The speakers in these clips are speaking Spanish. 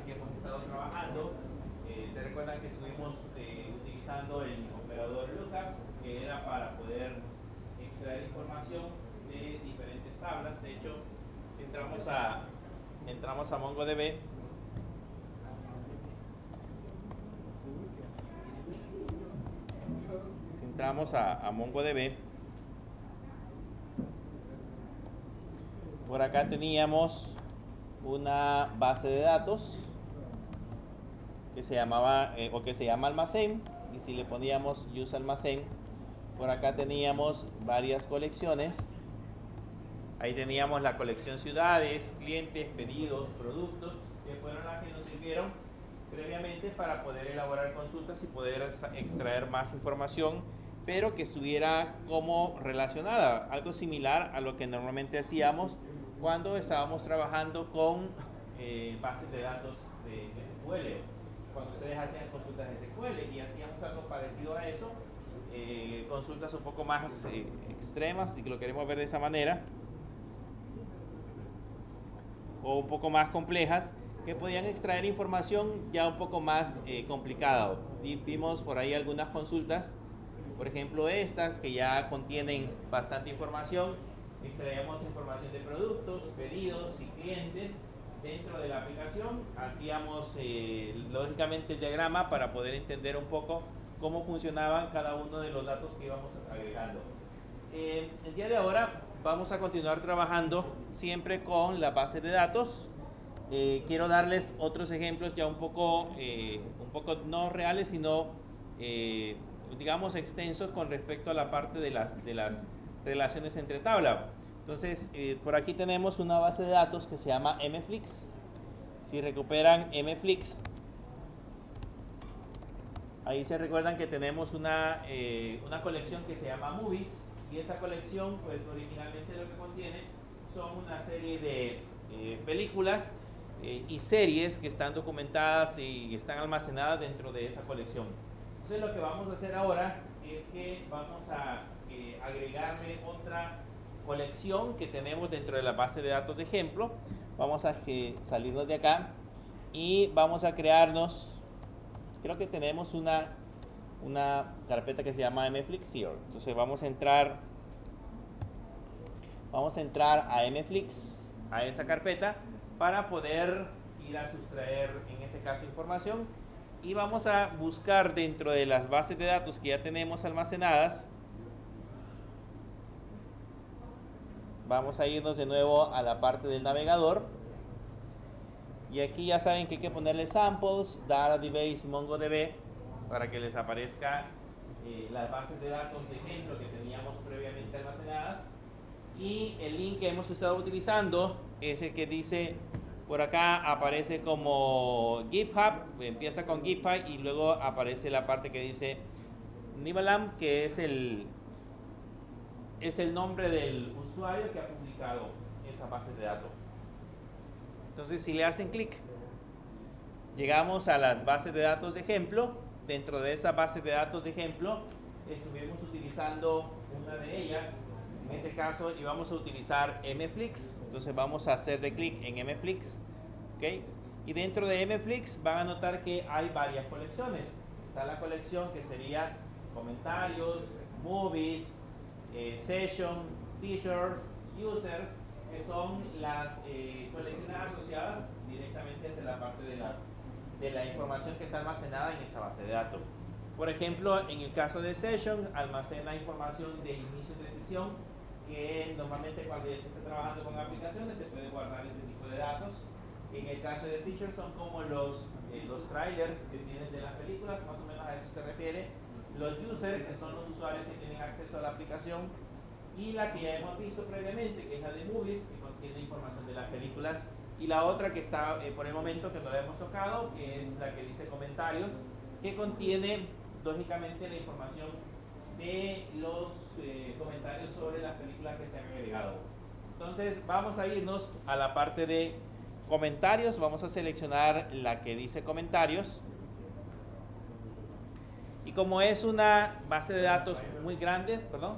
que hemos estado trabajando. Se recuerdan que estuvimos utilizando el operador lookup, que era para poder extraer información de diferentes tablas. De hecho, si entramos a MongoDB, MongoDB, por acá teníamos una base de datos que se llamaba o que se llama almacén, y si le poníamos use almacén, por acá teníamos varias colecciones. Ahí teníamos la colección ciudades, clientes, pedidos, productos, que fueron las que nos sirvieron previamente para poder elaborar consultas y poder extraer más información, pero que estuviera como relacionada, algo similar a lo que normalmente hacíamos cuando estábamos trabajando con bases de datos de SQL, cuando ustedes hacían consultas de SQL, y hacíamos algo parecido a eso, consultas un poco más extremas, si lo queremos ver de esa manera, o un poco más complejas, que podían extraer información ya un poco más complicada. Y vimos por ahí algunas consultas, por ejemplo estas, que ya contienen bastante información. Extraíamos información de productos, pedidos y clientes dentro de la aplicación. Hacíamos lógicamente el diagrama para poder entender un poco cómo funcionaban cada uno de los datos que íbamos agregando. El día de ahora vamos a continuar trabajando siempre con la base de datos. Quiero darles otros ejemplos ya un poco no reales, sino digamos extensos con respecto a la parte de las relaciones entre tabla. Entonces, por aquí tenemos una base de datos que se llama mflix. Si recuperan mflix, ahí se recuerdan que tenemos una colección que se llama movies, y esa colección pues originalmente lo que contiene son una serie de películas y series que están documentadas y están almacenadas dentro de esa colección. Entonces lo que vamos a hacer ahora es que vamos a agregarle otra colección que tenemos dentro de la base de datos de ejemplo. Vamos a salirnos de acá y vamos a crearnos, creo que tenemos una carpeta que se llama mflix here. Entonces vamos a entrar a mflix, a esa carpeta, para poder ir a sustraer en ese caso información, y vamos a buscar dentro de las bases de datos que ya tenemos almacenadas. Vamos a irnos de nuevo a la parte del navegador, y aquí ya saben que hay que ponerle samples, database, MongoDB, para que les aparezca las bases de datos de ejemplo que teníamos previamente almacenadas. Y el link que hemos estado utilizando es el que dice, por acá aparece como GitHub, empieza con GitHub y luego aparece la parte que dice Nivalam, que es el nombre del usuario que ha publicado esa base de datos. Entonces, si le hacen clic, llegamos a las bases de datos de ejemplo. Dentro de esa base de datos de ejemplo estuvimos utilizando una de ellas. En ese caso íbamos a utilizar mflix. Entonces vamos a hacerle clic en mflix, ¿okay? Y dentro de mflix van a notar que hay varias colecciones. Está la colección que sería comentarios, movies, session, teachers, users, que son las colecciones asociadas directamente hacia la parte de la información que está almacenada en esa base de datos. Por ejemplo, en el caso de session, almacena información de inicio de sesión, que normalmente cuando ya se está trabajando con aplicaciones se puede guardar ese tipo de datos. En el caso de teacher son como los trailers que tienen de las películas, más o menos a eso se refiere. Los users, que son los usuarios que tienen acceso a la aplicación, y la que ya hemos visto previamente, que es la de movies, que contiene información de las películas, y la otra que está por el momento que no la hemos tocado, que es la que dice comentarios, que contiene lógicamente la información de los comentarios sobre las películas que se han agregado. Entonces vamos a irnos a la parte de comentarios. Vamos a seleccionar la que dice comentarios, y como es una base de datos muy grande, perdón,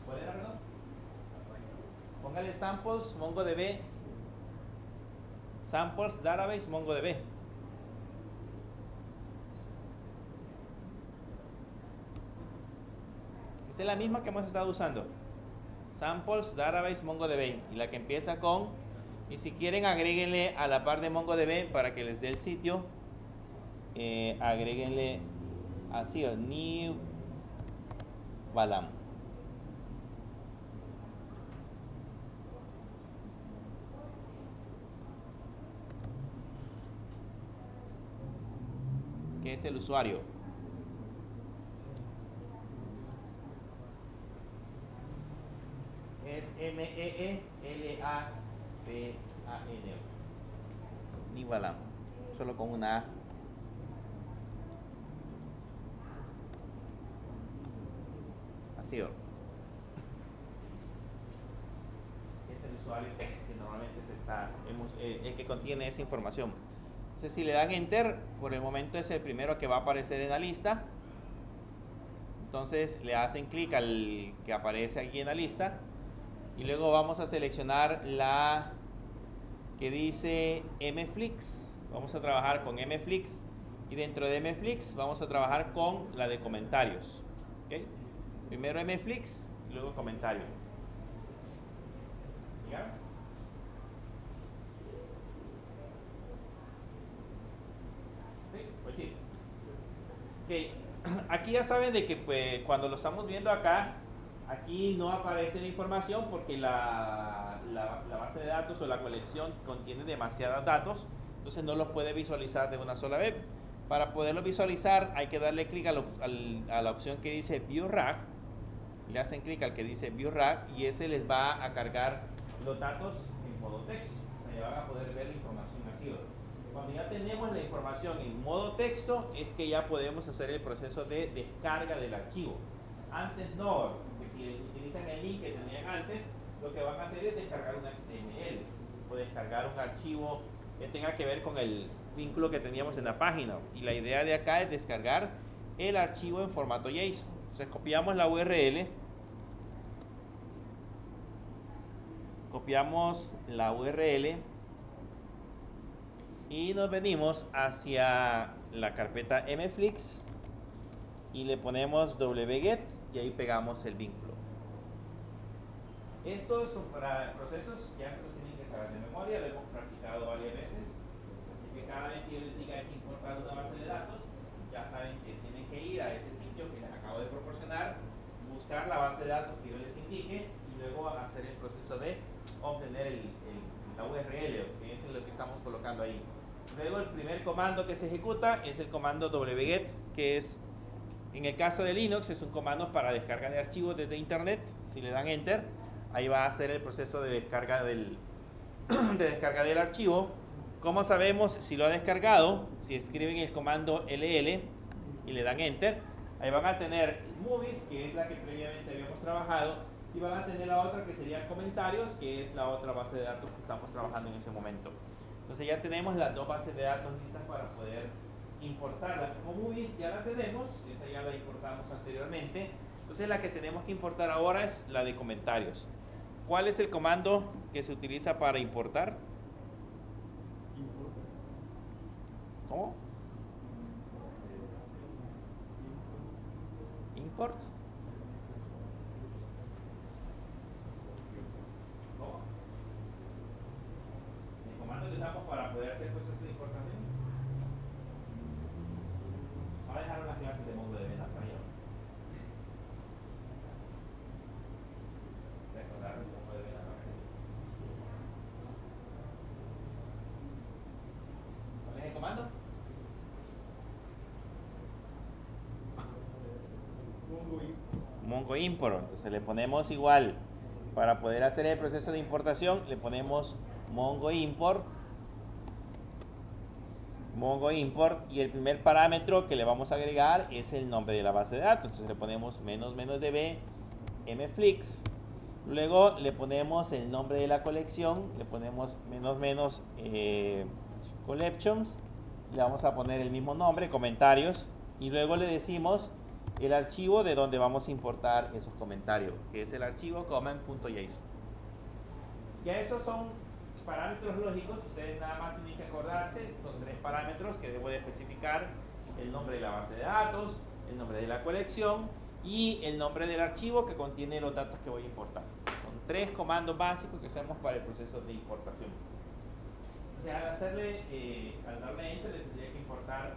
¿cuál era, perdón? Póngale samples, MongoDB Samples Database MongoDB. Esta es la misma que hemos estado usando. Samples Database MongoDB. Y la que empieza con, y si quieren agréguenle a la par de MongoDB para que les dé el sitio, agréguenle así, New Balam. Que es el usuario. Es MEELAPAN. Nivalam. Solo con una A. Así. Es el usuario que normalmente el que contiene esa información. Entonces, si le dan Enter, por el momento es el primero que va a aparecer en la lista. Entonces, le hacen clic al que aparece aquí en la lista. Y luego vamos a seleccionar la que dice mflix. Vamos a trabajar con mflix. Y dentro de mflix vamos a trabajar con la de comentarios. ¿Okay? Primero mflix y luego comentario. ¿Ya? Sí, pues sí. Okay. Aquí ya saben de que pues, cuando lo estamos viendo acá, aquí no aparece la información porque la base de datos o la colección contiene demasiados datos, entonces no los puede visualizar de una sola vez. Para poderlo visualizar hay que darle clic a la opción que dice View RAG. Le hacen clic al que dice View RAG y ese les va a cargar los datos en modo texto. O sea, ya van a poder ver la información así. Cuando ya tenemos la información en modo texto es que ya podemos hacer el proceso de descarga del archivo. Antes no, porque si utilizan el link que tenían antes, lo que van a hacer es descargar un HTML o descargar un archivo que tenga que ver con el vínculo que teníamos en la página. Y la idea de acá es descargar el archivo en formato JSON. Entonces copiamos la URL, y nos venimos hacia la carpeta mflix y le ponemos wget y ahí pegamos el vínculo. Estos son para procesos, ya se los tienen que saber de memoria, lo hemos practicado varias veces, así que cada vez que yo les diga que importar una base de datos, ya saben que tienen que ir a ese sitio que les acabo de proporcionar, buscar la base de datos que yo les indique y luego hacer el proceso de obtener la URL, que es lo que estamos colocando ahí. Luego el primer comando que se ejecuta es el comando wget, que es, en el caso de Linux, es un comando para descarga de archivos desde internet. Si le dan Enter, ahí va a hacer el proceso de descarga del archivo. ¿Cómo sabemos si lo ha descargado? Si escriben el comando ll y le dan Enter, ahí van a tener movies, que es la que previamente habíamos trabajado, y van a tener la otra que sería comentarios, que es la otra base de datos que estamos trabajando en ese momento. Entonces ya tenemos las dos bases de datos listas para poder importarlas. Como movies ya la tenemos, esa ya la importamos anteriormente. Entonces la que tenemos que importar ahora es la de comentarios. ¿Cuál es el comando que se utiliza para importar? ¿Cómo? Import. ¿Cómo? El comando que usamos para poder hacer procesos de importación. Va a dejar unas clases de MongoDB en la página. ¿Se acordaron de MongoDB en la página? ¿Cuál es el comando? Mongo import. Entonces le ponemos igual, para poder hacer el proceso de importación, le ponemos Mongo import, y el primer parámetro que le vamos a agregar es el nombre de la base de datos. Entonces le ponemos -db mflix, luego le ponemos el nombre de la colección, le ponemos collections, le vamos a poner el mismo nombre, comentarios, y luego le decimos el archivo de donde vamos a importar esos comentarios, que es el archivo comment.json. Ya esos son parámetros lógicos, ustedes nada más tienen que acordarse, son 3 parámetros que debo de especificar: el nombre de la base de datos, el nombre de la colección y el nombre del archivo que contiene los datos que voy a importar. Son 3 comandos básicos que hacemos para el proceso de importación. Entonces, al darle enter, les tendría que importar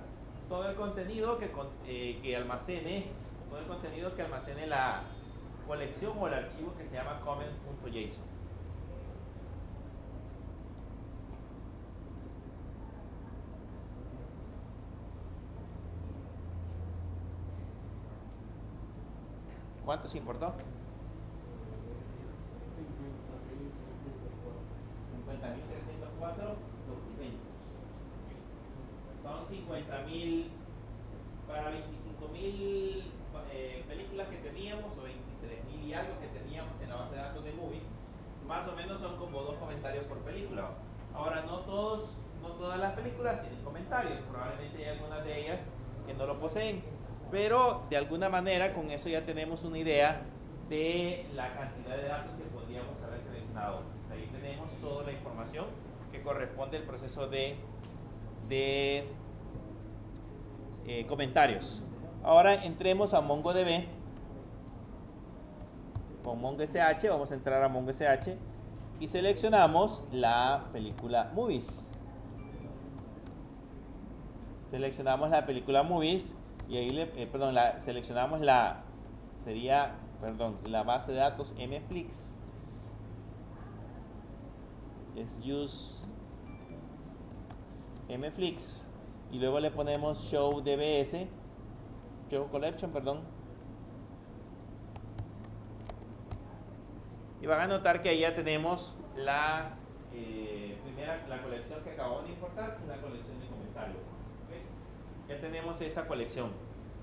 todo el contenido que almacene, todo el contenido que almacene la colección o el archivo que se llama comment.json. ¿Cuánto se importó? 50.304 documentos. Son 50.000 para 25.000 películas que teníamos, o 23.000 y algo que teníamos en la base de datos de Movies. Más o menos son como 2 comentarios por película. Ahora, no todas las películas tienen comentarios. Probablemente hay algunas de ellas que no lo poseen. Pero de alguna manera con eso ya tenemos una idea de la cantidad de datos que podríamos haber seleccionado. Pues ahí tenemos toda la información que corresponde al proceso de comentarios. Ahora entremos a MongoDB. Con MongoSH vamos a entrar a MongoSH y seleccionamos la película Movies. Seleccionamos la película Movies. Y ahí seleccionamos la base de datos mflix. Es use mflix. Y luego le ponemos show dbs, show collection, Y van a notar que ahí ya tenemos la colección que acabamos de importar, que es la colección de comentarios. Ya tenemos esa colección.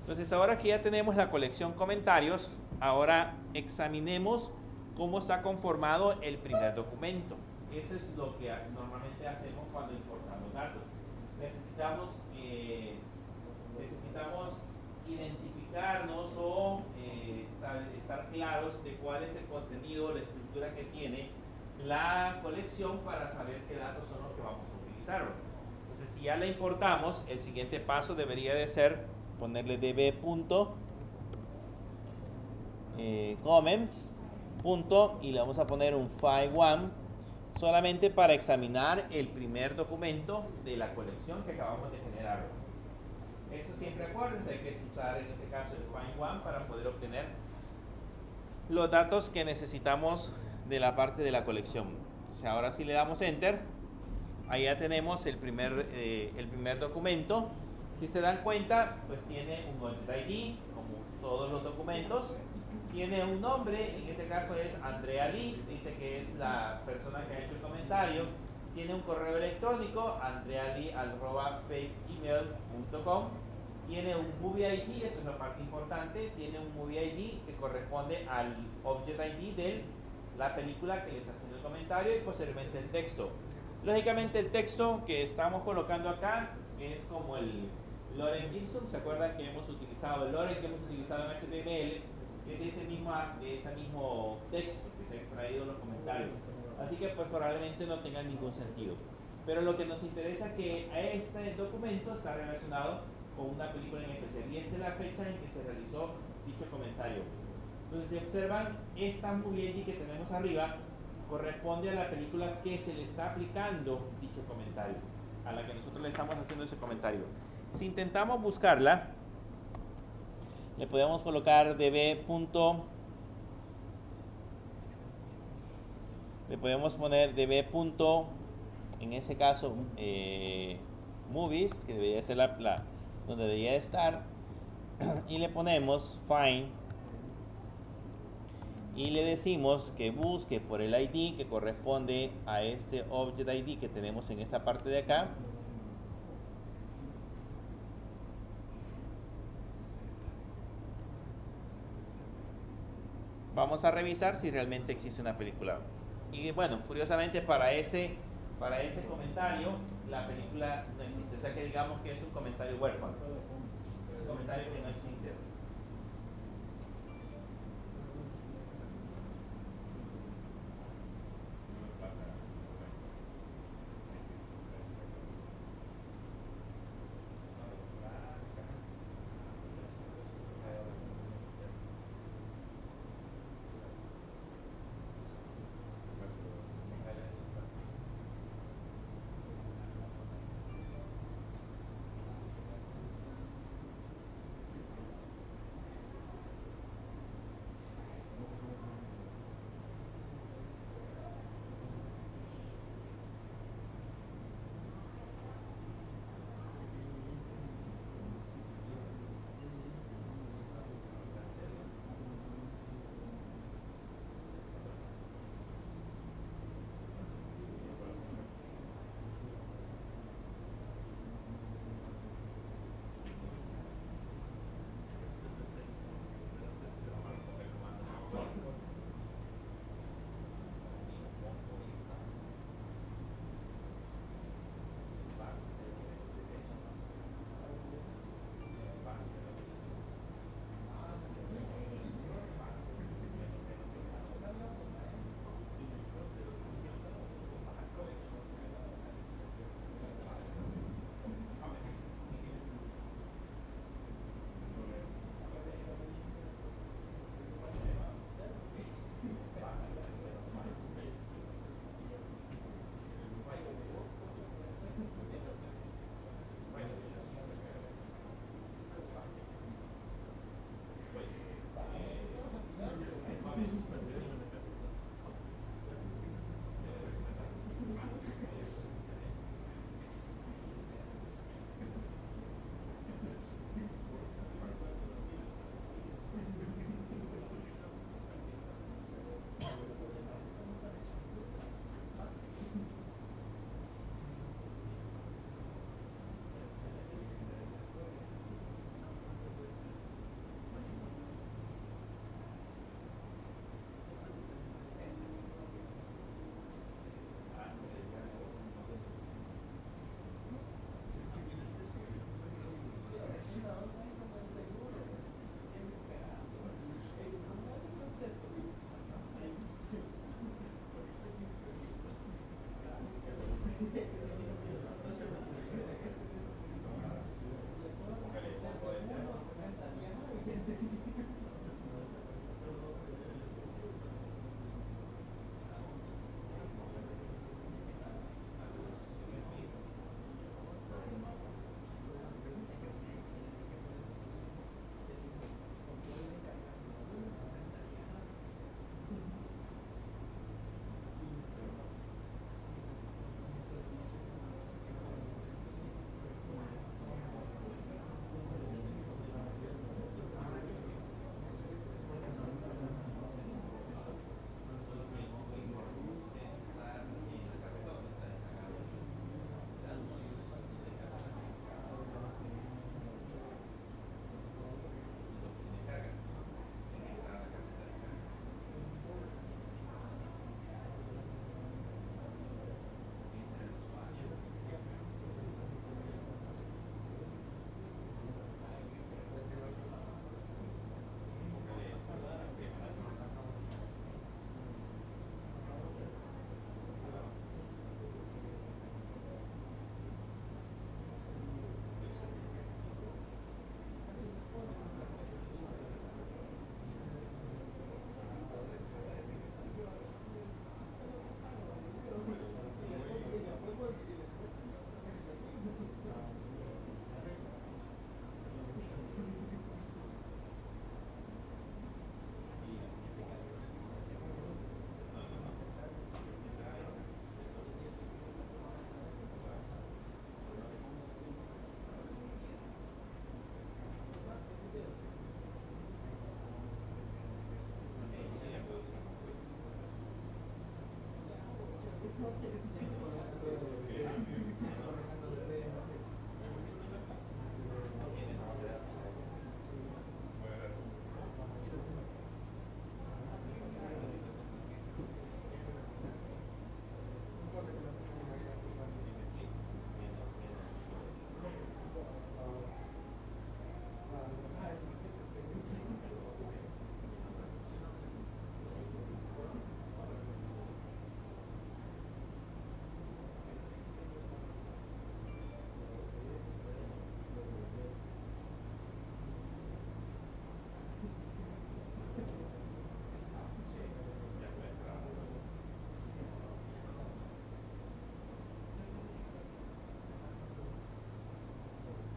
Entonces, ahora que ya tenemos la colección comentarios, ahora examinemos cómo está conformado el primer documento. Eso es lo que normalmente hacemos cuando importamos datos. Necesitamos identificarnos o estar claros de cuál es el contenido, la estructura que tiene la colección para saber qué datos son los que vamos a utilizar. Entonces, si ya la importamos, el siguiente paso debería de ser ponerle db.comments y le vamos a poner un file1 solamente para examinar el primer documento de la colección que acabamos de generar. Eso siempre acuérdense, hay que usar en ese caso el file1 para poder obtener los datos que necesitamos de la parte de la colección. Entonces, ahora si le damos enter, ahí ya tenemos el primer documento. Si se dan cuenta, pues tiene un object ID, como todos los documentos. Tiene un nombre, en ese caso es Andrea Lee, dice que es la persona que ha hecho el comentario. Tiene un correo electrónico, andreali@fakegmail.com. Tiene un movie ID, eso es la parte importante. Tiene un movie ID que corresponde al object ID de la película que le está haciendo el comentario, y posteriormente el texto. Lógicamente el texto que estamos colocando acá es como el Lorem Ipsum. ¿Se acuerdan que hemos utilizado el Lorem que hemos utilizado en HTML? Que es de ese mismo texto que se ha extraído en los comentarios. Así que pues probablemente no tenga ningún sentido. Pero lo que nos interesa es que este documento está relacionado con una película en especial. Y esta es la fecha en que se realizó dicho comentario. Entonces, si observan, esta movie ID que tenemos arriba corresponde a la película que se le está aplicando dicho comentario, a la que nosotros le estamos haciendo ese comentario. Si intentamos buscarla, le podemos colocar le podemos poner en ese caso movies, que debería ser donde debería estar, y le ponemos find y le decimos que busque por el ID que corresponde a este object ID que tenemos en esta parte de acá. Vamos a revisar si realmente existe una película. Y bueno, curiosamente para ese comentario la película no existe. O sea que digamos que es un comentario huérfano. Es un comentario que no existe.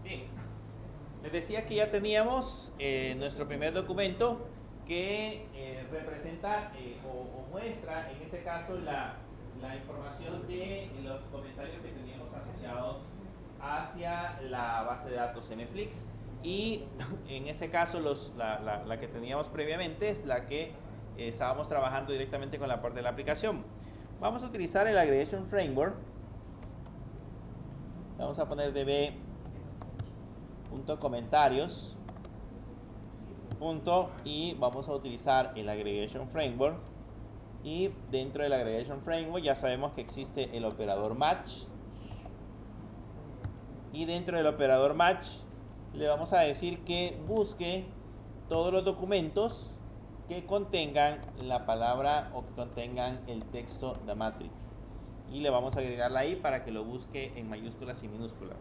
Bien, les decía que ya teníamos nuestro primer documento que representa o muestra en ese caso la información de los comentarios que teníamos asociados hacia la base de datos MFlix, y en ese caso la que teníamos previamente es la que estábamos trabajando directamente con la parte de la aplicación. Vamos a utilizar el Aggregation Framework. Vamos a poner db.comentarios y vamos a utilizar el Aggregation Framework, y dentro del Aggregation Framework ya sabemos que existe el operador match, y dentro del operador match le vamos a decir que busque todos los documentos que contengan la palabra o que contengan el texto de matrix, y le vamos a agregarla ahí para que lo busque en mayúsculas y minúsculas,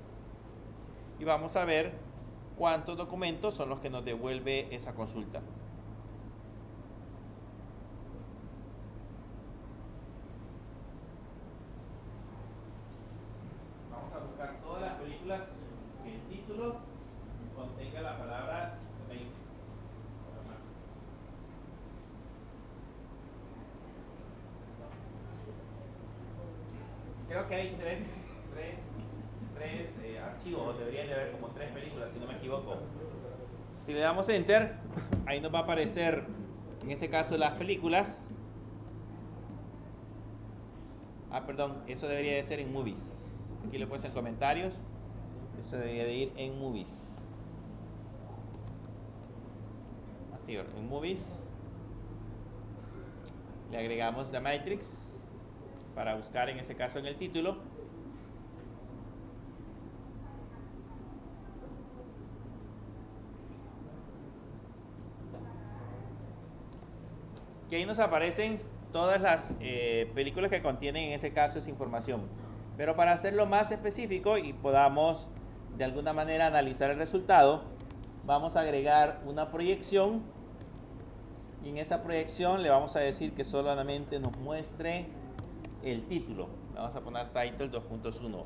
y vamos a ver cuántos documentos son los que nos devuelve esa consulta. Vamos a buscar todas las películas que el título contenga la palabra Matrix. Creo que hay tres archivos, deberían de haber como 3 películas si no me equivoco. Si le damos Enter, ahí nos va a aparecer en este caso las películas. Perdón, eso debería de ser en Movies. Aquí lo pones en comentarios. Eso debería de ir en Movies. Así, en Movies le agregamos The Matrix para buscar en ese caso en el título. Y ahí nos aparecen todas las películas que contienen en ese caso esa información. Pero para hacerlo más específico y podamos de alguna manera analizar el resultado, vamos a agregar una proyección, y en esa proyección le vamos a decir que solamente nos muestre el título. Vamos a poner title 2.1.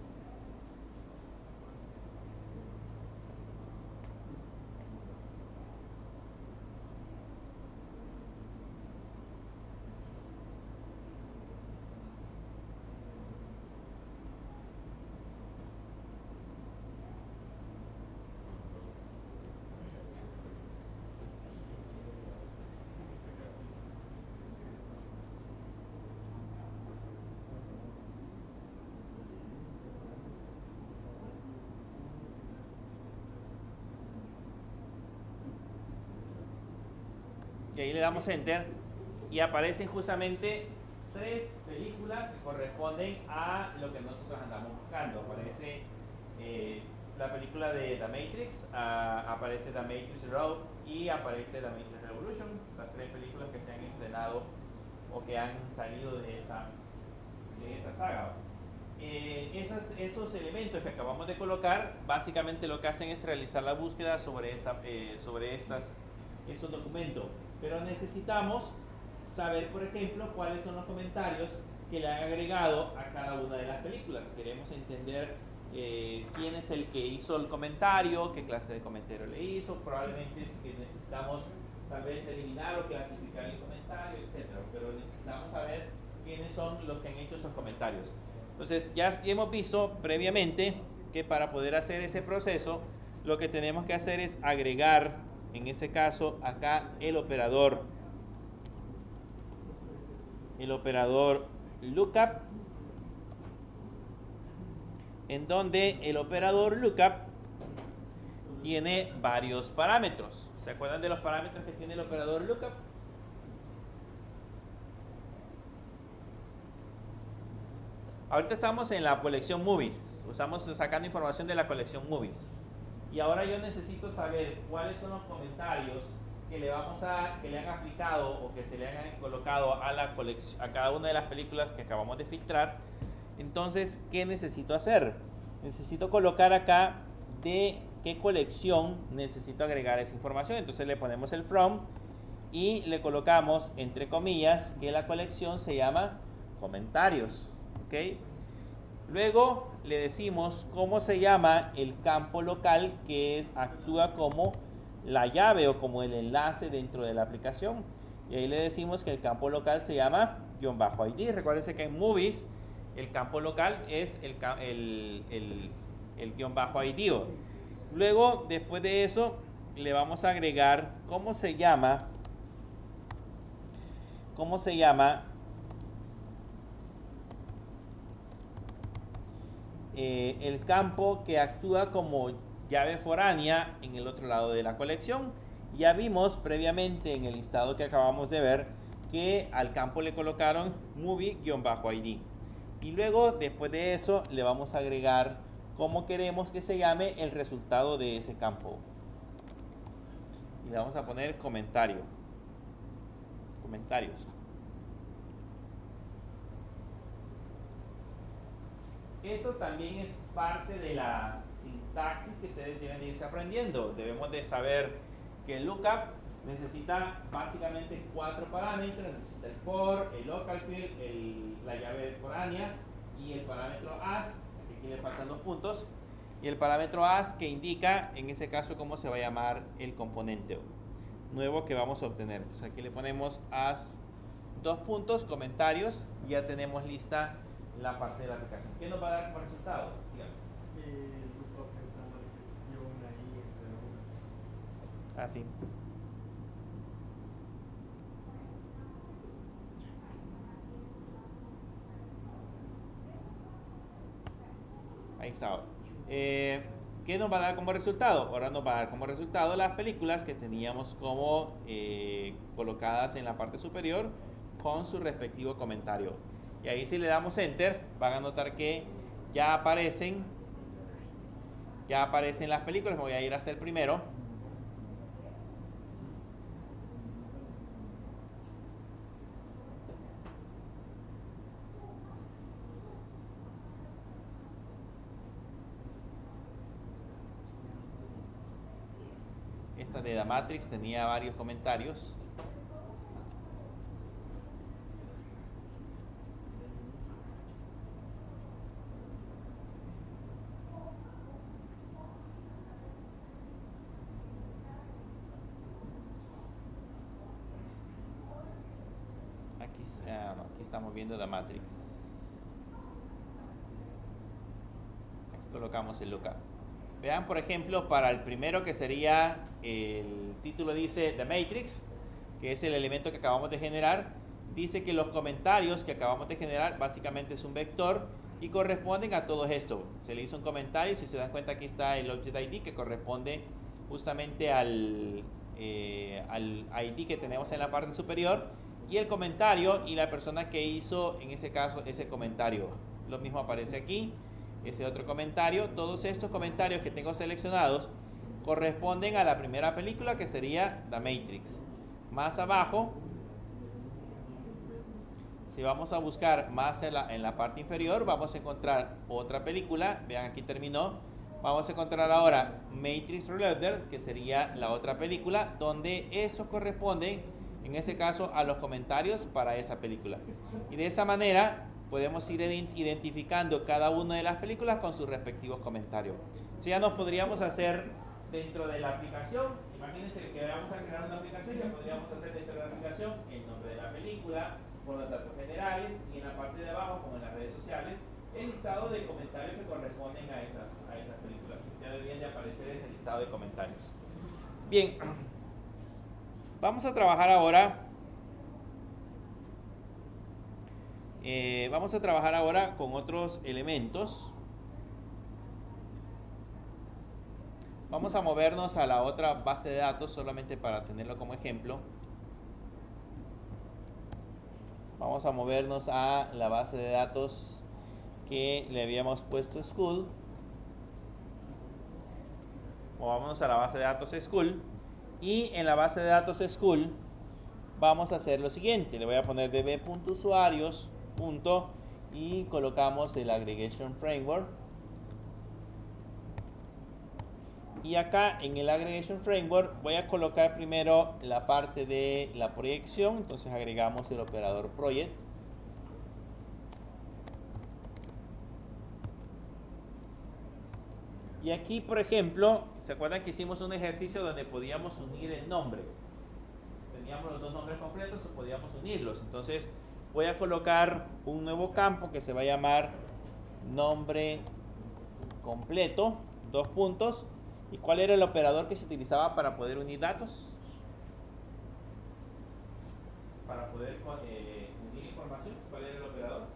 Y ahí le damos Enter y aparecen justamente 3 películas que corresponden a lo que nosotros andamos buscando. Aparece la película de The Matrix, aparece The Matrix Road y aparece The Matrix Revolution, las 3 películas que se han estrenado o que han salido de esa saga. Esos elementos que acabamos de colocar básicamente lo que hacen es realizar la búsqueda sobre esos documentos, pero necesitamos saber, por ejemplo, cuáles son los comentarios que le han agregado a cada una de las películas. Queremos entender quién es el que hizo el comentario, qué clase de comentario le hizo, probablemente es que necesitamos tal vez eliminar o clasificar el comentario, etc. Pero necesitamos saber quiénes son los que han hecho esos comentarios. Entonces ya hemos visto previamente que para poder hacer ese proceso lo que tenemos que hacer es agregar, en ese caso acá, el operador lookup, en donde el operador lookup tiene varios parámetros. ¿Se acuerdan de los parámetros que tiene el operador lookup? Ahorita estamos en la colección movies, estamos sacando información de la colección movies. Y ahora yo necesito saber cuáles son los comentarios que le han aplicado o que se le han colocado a cada una de las películas que acabamos de filtrar. Entonces, ¿qué necesito hacer? Necesito colocar acá de qué colección necesito agregar esa información. Entonces le ponemos el from y le colocamos entre comillas que la colección se llama comentarios. ¿Ok? Luego le decimos cómo se llama el campo local que actúa como la llave o como el enlace dentro de la aplicación. Y ahí le decimos que el campo local se llama _ID. Recuérdense que en Movies el campo local es el _ID. Luego, después de eso, le vamos a agregar cómo se llama el campo que actúa como llave foránea en el otro lado de la colección. Ya vimos previamente en el listado que acabamos de ver que al campo le colocaron movie_ID. Y luego, después de eso, le vamos a agregar cómo queremos que se llame el resultado de ese campo. Y le vamos a poner comentarios. Eso también es parte de la sintaxis que ustedes deben de irse aprendiendo. Debemos de saber que el lookup necesita básicamente 4 parámetros. Necesita el for, el local field, la llave foránea y el parámetro as. Aquí le faltan 2 puntos. Y el parámetro as que indica en ese caso cómo se va a llamar el componente nuevo que vamos a obtener. Entonces aquí le ponemos as 2 puntos, comentarios. Ya tenemos lista la parte de la aplicación. ¿Qué nos va a dar como resultado? Así. Ahí está. ¿Qué nos va a dar como resultado? Ahora nos va a dar como resultado las películas que teníamos como colocadas en la parte superior con su respectivo comentario. Y ahí si le damos enter, van a notar que ya aparecen las películas. Me voy a ir a hacer primero. Esta de The Matrix tenía varios comentarios. Aquí estamos viendo The Matrix. Aquí colocamos el lookup. Vean, por ejemplo, para el primero que sería, el título dice The Matrix, que es el elemento que acabamos de generar. Dice que los comentarios que acabamos de generar básicamente es un vector y corresponden a todo esto. Se le hizo un comentario, si se dan cuenta aquí está el Object ID que corresponde justamente al ID que tenemos en la parte superior, y el comentario y la persona que hizo en ese caso ese comentario. Lo mismo aparece aquí, ese otro comentario. Todos estos comentarios que tengo seleccionados corresponden a la primera película, que sería The Matrix. Más abajo, si vamos a buscar más en la parte inferior, vamos a encontrar otra película. Vean, aquí terminó. Vamos a encontrar ahora Matrix Reloaded, que sería la otra película, donde estos corresponden en ese caso a los comentarios para esa película. Y de esa manera podemos ir identificando cada una de las películas con sus respectivos comentarios. Entonces ya nos podríamos hacer dentro de la aplicación. Imagínense que vamos a crear una aplicación, ya podríamos hacer dentro de la aplicación el nombre de la película, con los datos generales, y en la parte de abajo, como en las redes sociales, el listado de comentarios que corresponden a esas películas. Ya deberían de aparecer ese listado de comentarios. Bien, vamos a trabajar ahora. Con otros elementos. Vamos a movernos a la otra base de datos solamente para tenerlo como ejemplo. Vamos a movernos a la base de datos que le habíamos puesto school. Movámonos a la base de datos school. Y en la base de datos school vamos a hacer lo siguiente. Le voy a poner db.usuarios. Y colocamos el aggregation framework. Y acá en el aggregation framework voy a colocar primero la parte de la proyección. Entonces agregamos el operador project. Y aquí, por ejemplo, ¿se acuerdan que hicimos un ejercicio donde podíamos unir el nombre? Teníamos los dos nombres completos o podíamos unirlos. Entonces voy a colocar un nuevo campo que se va a llamar nombre completo, 2 puntos. ¿Y cuál era el operador que se utilizaba para poder unir datos? Para poder unir información, ¿cuál era el operador?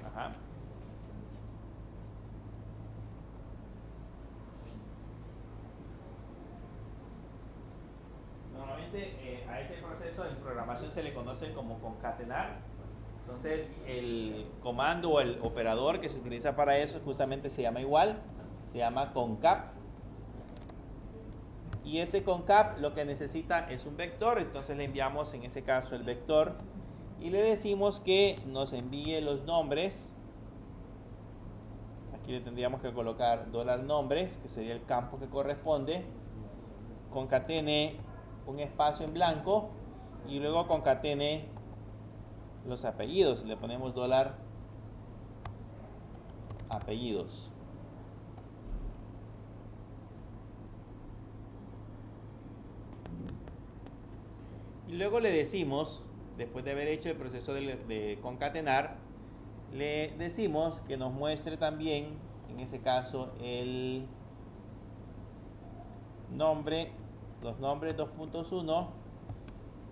Ajá. Normalmente a ese proceso en programación se le conoce como concatenar. Entonces el comando o el operador que se utiliza para eso justamente se llama igual, se llama concap. Y ese concap lo que necesita es un vector, entonces le enviamos en ese caso el vector y le decimos que nos envíe los nombres. Aquí le tendríamos que colocar $nombres, que sería el campo que corresponde. Concatene un espacio en blanco y luego concatene los apellidos. Le ponemos $apellidos. Y luego le decimos, después de haber hecho el proceso de concatenar, le decimos que nos muestre también, en ese caso, el nombre, los nombres 2.1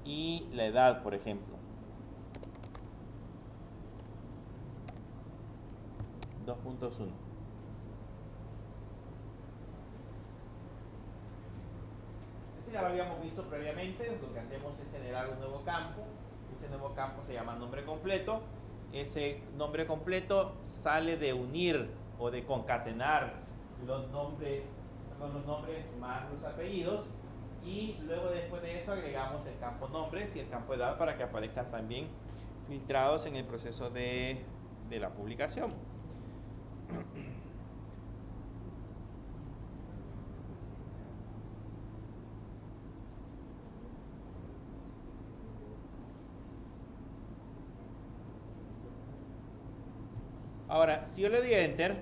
y la edad, por ejemplo. 2.1. Este ya lo habíamos visto previamente. Lo que hacemos es generar un nuevo campo. Ese nuevo campo se llama nombre completo. Ese nombre completo sale de unir o de concatenar los nombres más los apellidos. Y luego después de eso agregamos el campo nombres y el campo edad para que aparezcan también filtrados en el proceso de la publicación. Ahora, si yo le doy Enter,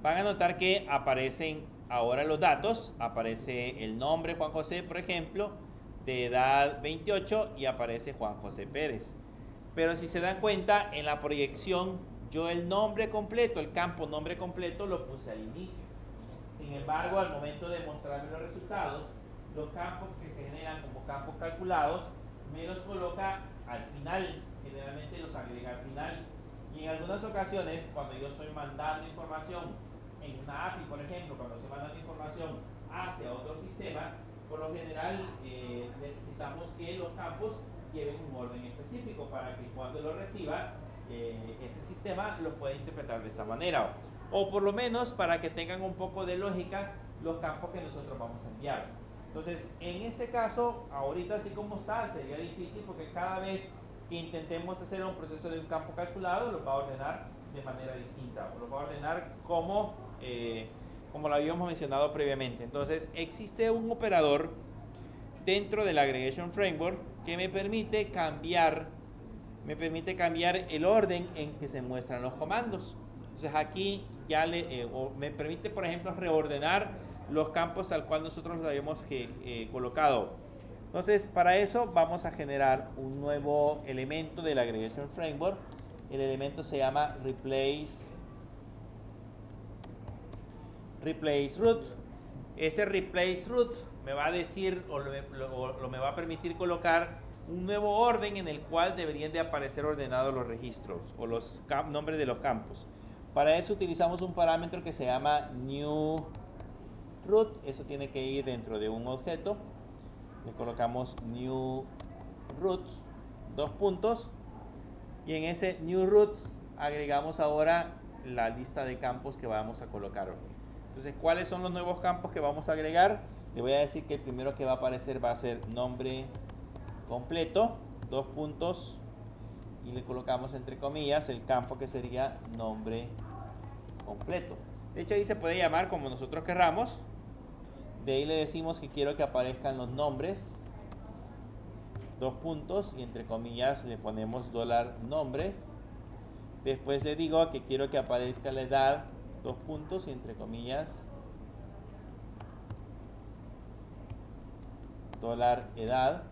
van a notar que aparecen ahora los datos. Aparece el nombre Juan José, por ejemplo, de edad 28 y aparece Juan José Pérez. Pero si se dan cuenta, en la proyección yo el nombre completo, el campo nombre completo lo puse al inicio. Sin embargo, al momento de mostrarme los resultados, los campos que se generan como campos calculados me los coloca al final. Generalmente los agrega al final. Y en algunas ocasiones, cuando yo estoy mandando información en una API, por ejemplo, cuando estoy mandando información hacia otro sistema, por lo general necesitamos que los campos lleven un orden específico para que cuando lo reciba ese sistema lo pueda interpretar de esa manera, o por lo menos para que tengan un poco de lógica los campos que nosotros vamos a enviar. Entonces, en este caso, ahorita así como está, sería difícil porque cada vez que intentemos hacer un proceso de un campo calculado, lo va a ordenar de manera distinta, o lo va a ordenar como lo habíamos mencionado previamente. Entonces, existe un operador dentro del Aggregation Framework que me permite cambiar el orden en que se muestran los comandos. Entonces aquí ya me permite, por ejemplo, reordenar los campos al cual nosotros los habíamos colocado. Entonces, para eso vamos a generar un nuevo elemento del Aggregation Framework. El elemento se llama replace root. Ese replace root me va a decir o me va a permitir colocar un nuevo orden en el cual deberían de aparecer ordenados los registros o los nombres de los campos. Para eso utilizamos un parámetro que se llama new root. Eso tiene que ir dentro de un objeto. Le colocamos new root, dos puntos, y en ese new root agregamos ahora la lista de campos que vamos a colocar. Entonces, ¿cuáles son los nuevos campos que vamos a agregar? Le voy a decir que el primero que va a aparecer va a ser nombre completo, dos puntos, y le colocamos entre comillas el campo que sería nombre completo. De hecho, ahí se puede llamar como nosotros querramos. De ahí le decimos que quiero que aparezcan los nombres, dos puntos, y entre comillas le ponemos $nombres. Después le digo que quiero que aparezca la edad, dos puntos, y entre comillas $edad.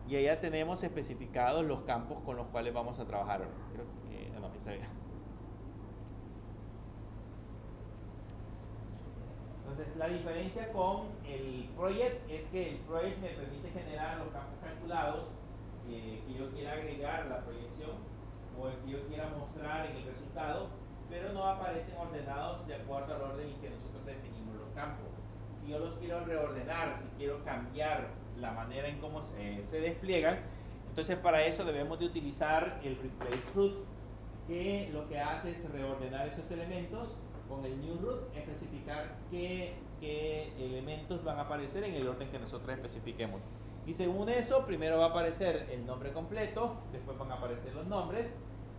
Y allá tenemos especificados los campos con los cuales vamos a trabajar. Creo que no, está bien. Entonces, la diferencia con el project es que el project me permite generar los campos calculados que yo quiera agregar a la proyección o el que yo quiera mostrar en el resultado, pero no aparecen ordenados de acuerdo al orden en que nosotros definimos los campos. Si yo los quiero reordenar, si quiero cambiar la manera en cómo se despliegan, entonces para eso debemos de utilizar el replace root, que lo que hace es reordenar esos elementos con el new root, especificar qué elementos van a aparecer en el orden que nosotros especifiquemos. Y según eso, primero va a aparecer el nombre completo, después van a aparecer los nombres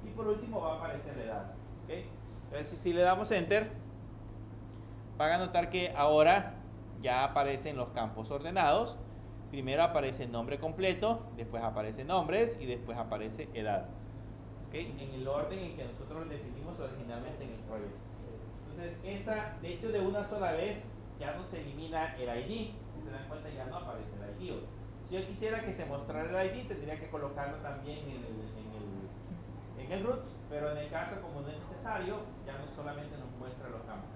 y por último va a aparecer la edad. ¿Okay? Entonces, si le damos enter, van a notar que ahora ya aparecen los campos ordenados. Primero aparece el nombre completo, después aparece nombres y después aparece edad. ¿Okay? En el orden en que nosotros lo definimos originalmente en el proyecto. Entonces, de hecho, de una sola vez ya no se elimina el ID. Si se dan cuenta, ya no aparece el ID. Si yo quisiera que se mostrara el ID, tendría que colocarlo también en el root, pero en el caso, como no es necesario, ya no solamente nos muestra los campos.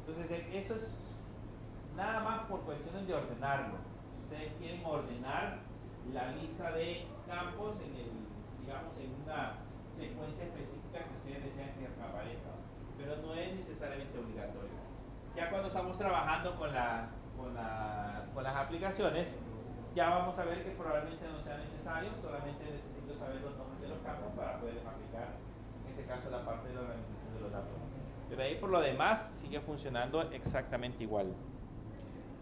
Entonces, eso es nada más por cuestiones de ordenarlo. Si ustedes quieren ordenar la lista de campos digamos, en una secuencia específica que ustedes desean que aparezca, pero no es necesariamente obligatorio. Ya cuando estamos trabajando con las aplicaciones, ya vamos a ver que probablemente no sea necesario, solamente necesito saber los nombres de los campos para poder aplicar, en ese caso, la parte de la organización de los datos. Pero ahí por lo demás sigue funcionando exactamente igual.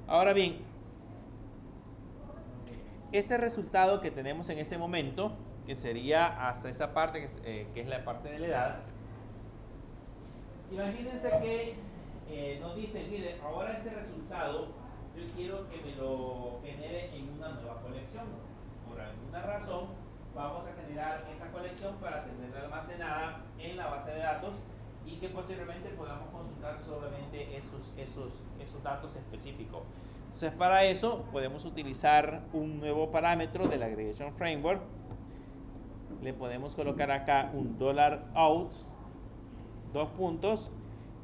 Ahora bien, este resultado que tenemos en ese momento, que sería hasta esta parte, que es la parte de la edad, imagínense que nos dicen, mire, ahora ese resultado yo quiero que me lo genere en una nueva colección. Por alguna razón vamos a generar esa colección para tenerla almacenada en la base de datos y que posteriormente podamos consultar solamente esos datos específicos. Entonces, para eso podemos utilizar un nuevo parámetro del Aggregation Framework. Le podemos colocar acá un $out, dos puntos,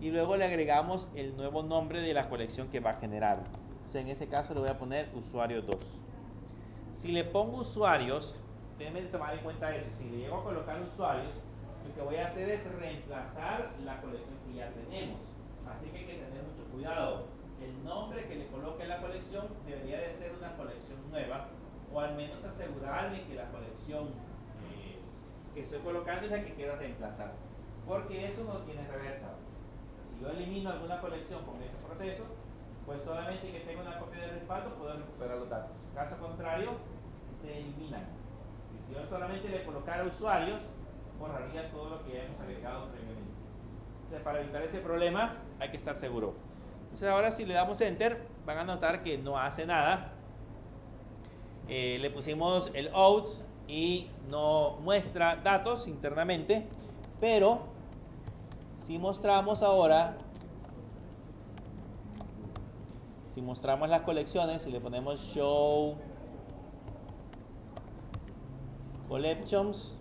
y luego le agregamos el nuevo nombre de la colección que va a generar. Entonces, en este caso le voy a poner usuario 2. Si le pongo usuarios, déjenme tomar en cuenta eso. Si le llego a colocar usuarios, lo que voy a hacer es reemplazar la colección que ya tenemos. Así que hay que tener mucho cuidado. El nombre que le coloque a la colección debería de ser una colección nueva, o al menos asegurarme que la colección que estoy colocando es la que quiero reemplazar, porque eso no tiene reversa. Si yo elimino alguna colección con ese proceso, pues solamente que tenga una copia de respaldo puedo recuperar los datos. Caso contrario, se eliminan. Y si yo solamente le colocara usuarios, borraría todo lo que ya hemos agregado previamente. Entonces, para evitar ese problema hay que estar seguro. Entonces, ahora si le damos enter, van a notar que no hace nada. Le pusimos el out y no muestra datos internamente, pero si mostramos ahora, si mostramos las colecciones y le ponemos show collections,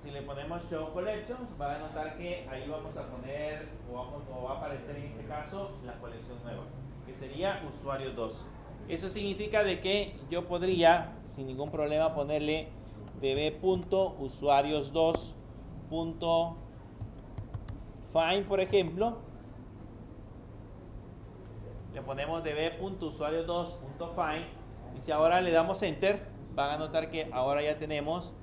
si le ponemos show collections, van a notar que ahí vamos a poner o va a aparecer en este caso la colección nueva, que sería usuario 2. Eso significa de que yo podría sin ningún problema ponerle db.usuarios2.find, por ejemplo. Le ponemos db.usuarios2.find y si ahora le damos enter, van a notar que ahora ya tenemos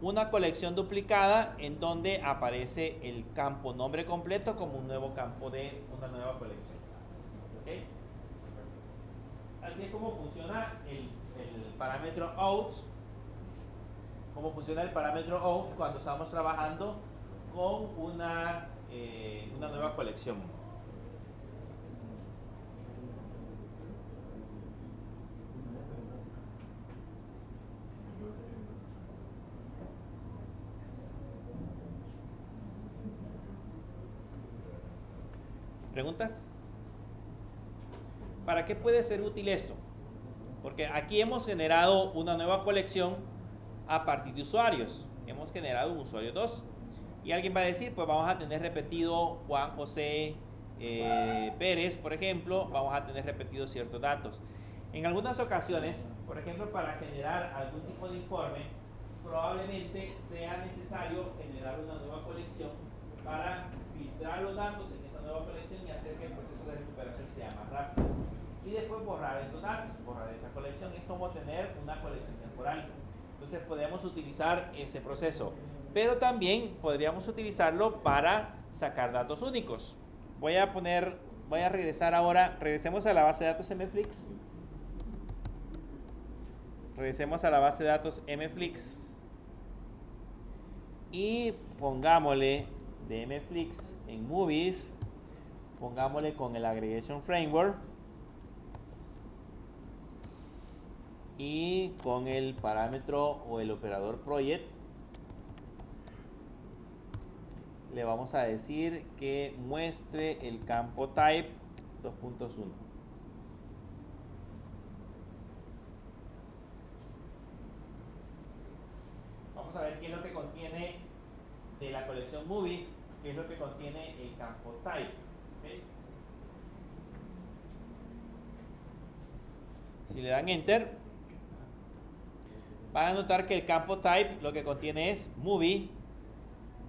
una colección duplicada en donde aparece el campo nombre completo como un nuevo campo de una nueva colección. ¿Okay? Así es como funciona el parámetro out. Cómo funciona el parámetro out cuando estamos trabajando con una nueva colección. ¿Preguntas? ¿Para qué puede ser útil esto? Porque aquí hemos generado una nueva colección a partir de usuarios. Hemos generado un usuario 2. Y alguien va a decir, pues vamos a tener repetido Juan José Pérez, por ejemplo, vamos a tener repetidos ciertos datos. En algunas ocasiones, por ejemplo, para generar algún tipo de informe, probablemente sea necesario generar una nueva colección para filtrar los datos en esa nueva colección y hacer que el proceso de recuperación sea más rápido. Y después borrar esos datos, borrar esa colección. Es como tener una colección temporal. Entonces podemos utilizar ese proceso. Pero también podríamos utilizarlo para sacar datos únicos. Voy a regresar ahora. Regresemos a la base de datos MFlix. Regresemos a la base de datos MFlix. Y pongámosle de MFlix en Movies. Pongámosle con el Aggregation Framework. Y con el parámetro o el operador project le vamos a decir que muestre el campo type 2.1. Vamos a ver qué es lo que contiene de la colección movies, qué es lo que contiene el campo type. ¿Okay? Si le dan enter, van a notar que el campo type lo que contiene es movie.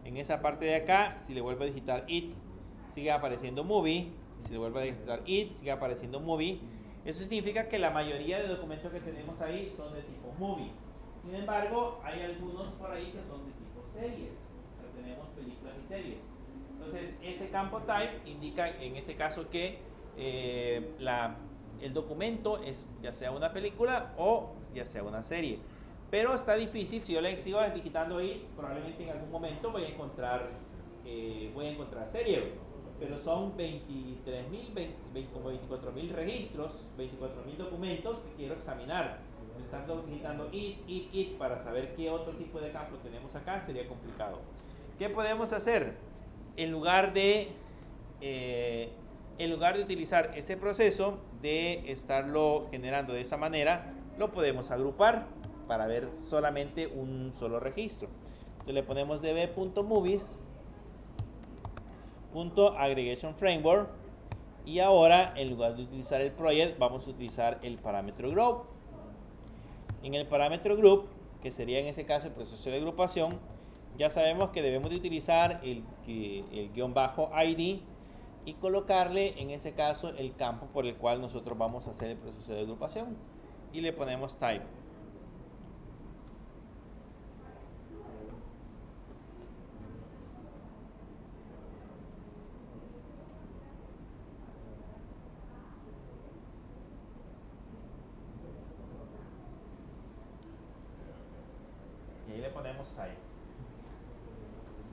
En esa parte de acá, si le vuelvo a digitar it, sigue apareciendo movie. Si le vuelvo a digitar it, sigue apareciendo movie. Eso significa que la mayoría de documentos que tenemos ahí son de tipo movie. Sin embargo, hay algunos por ahí que son de tipo series. O sea, tenemos películas y series. Entonces, ese campo type indica en ese caso que el documento es ya sea una película o ya sea una serie. Pero está difícil, si yo le sigo digitando ahí, probablemente en algún momento voy a encontrar serie. Pero son como 24.000 registros, 24.000 documentos que quiero examinar. Estando digitando it para saber qué otro tipo de campo tenemos acá sería complicado. ¿Qué podemos hacer? En lugar de utilizar ese proceso de estarlo generando de esa manera, lo podemos agrupar para ver solamente un solo registro. Entonces le ponemos db.movies.aggregationFramework y ahora en lugar de utilizar el project vamos a utilizar el parámetro group. En el parámetro group, que sería en ese caso el proceso de agrupación, ya sabemos que debemos de utilizar el guión bajo ID y colocarle en ese caso el campo por el cual nosotros vamos a hacer el proceso de agrupación y le ponemos type. Y ahí le ponemos type.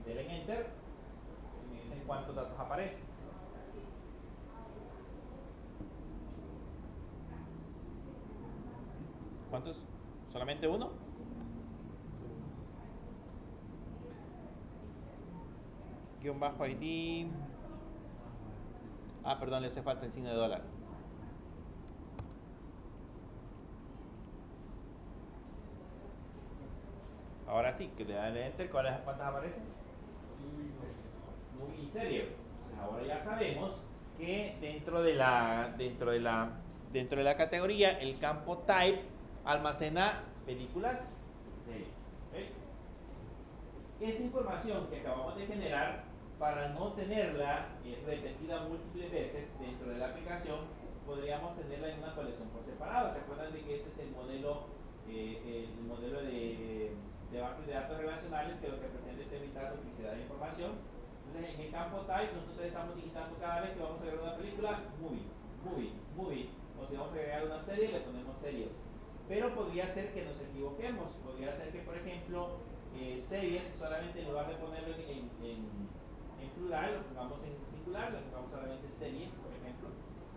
Denle en enter y me dicen cuántos datos aparecen. ¿Cuántos? ¿Solamente uno? Guión bajo ID. Ah, perdón, le hace falta el signo de dólar. Ahora sí, que le dan enter, ¿cuántas aparecen? Muy serio. Ahora ya sabemos que dentro de la dentro de la categoría, el campo type almacena películas y series. ¿Okay? Esa información que acabamos de generar, para no tenerla repetida múltiples veces dentro de la aplicación, podríamos tenerla en una colección por separado. ¿Se acuerdan de que ese es el modelo de bases de datos relacionales, que lo que pretende es evitar duplicidad de información? Entonces, en el campo type, nosotros estamos digitando cada vez que vamos a agregar una película, movie. O si vamos a agregar una serie, le ponemos serie. Pero podría ser que nos equivoquemos. Podría ser que, por ejemplo, series, solamente en lugar de ponerlo en plural, lo pongamos en singular, lo pongamos solamente serie, por ejemplo.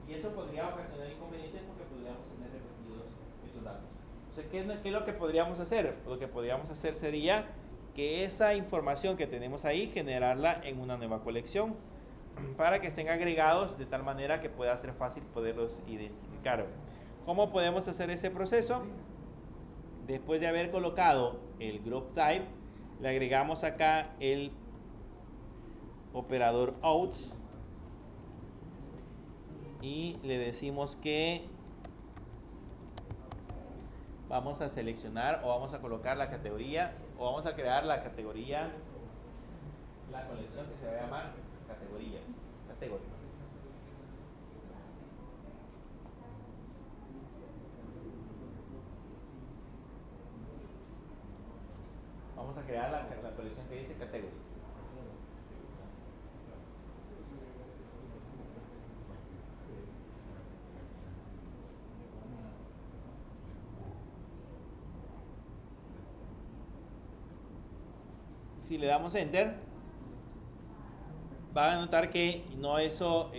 Y eso podría ocasionar inconvenientes porque podríamos tener repetidos esos datos. Entonces, ¿qué es lo que podríamos hacer? Lo que podríamos hacer sería que esa información que tenemos ahí, generarla en una nueva colección para que estén agregados de tal manera que pueda ser fácil poderlos identificar. ¿Cómo podemos hacer ese proceso? Después de haber colocado el group type, le agregamos acá el operador out y le decimos que vamos a seleccionar o vamos a colocar la categoría o vamos a crear la categoría, la colección que se va a llamar categories. Vamos a crear la colección que dice categories. Si le damos enter, van a notar que no hizo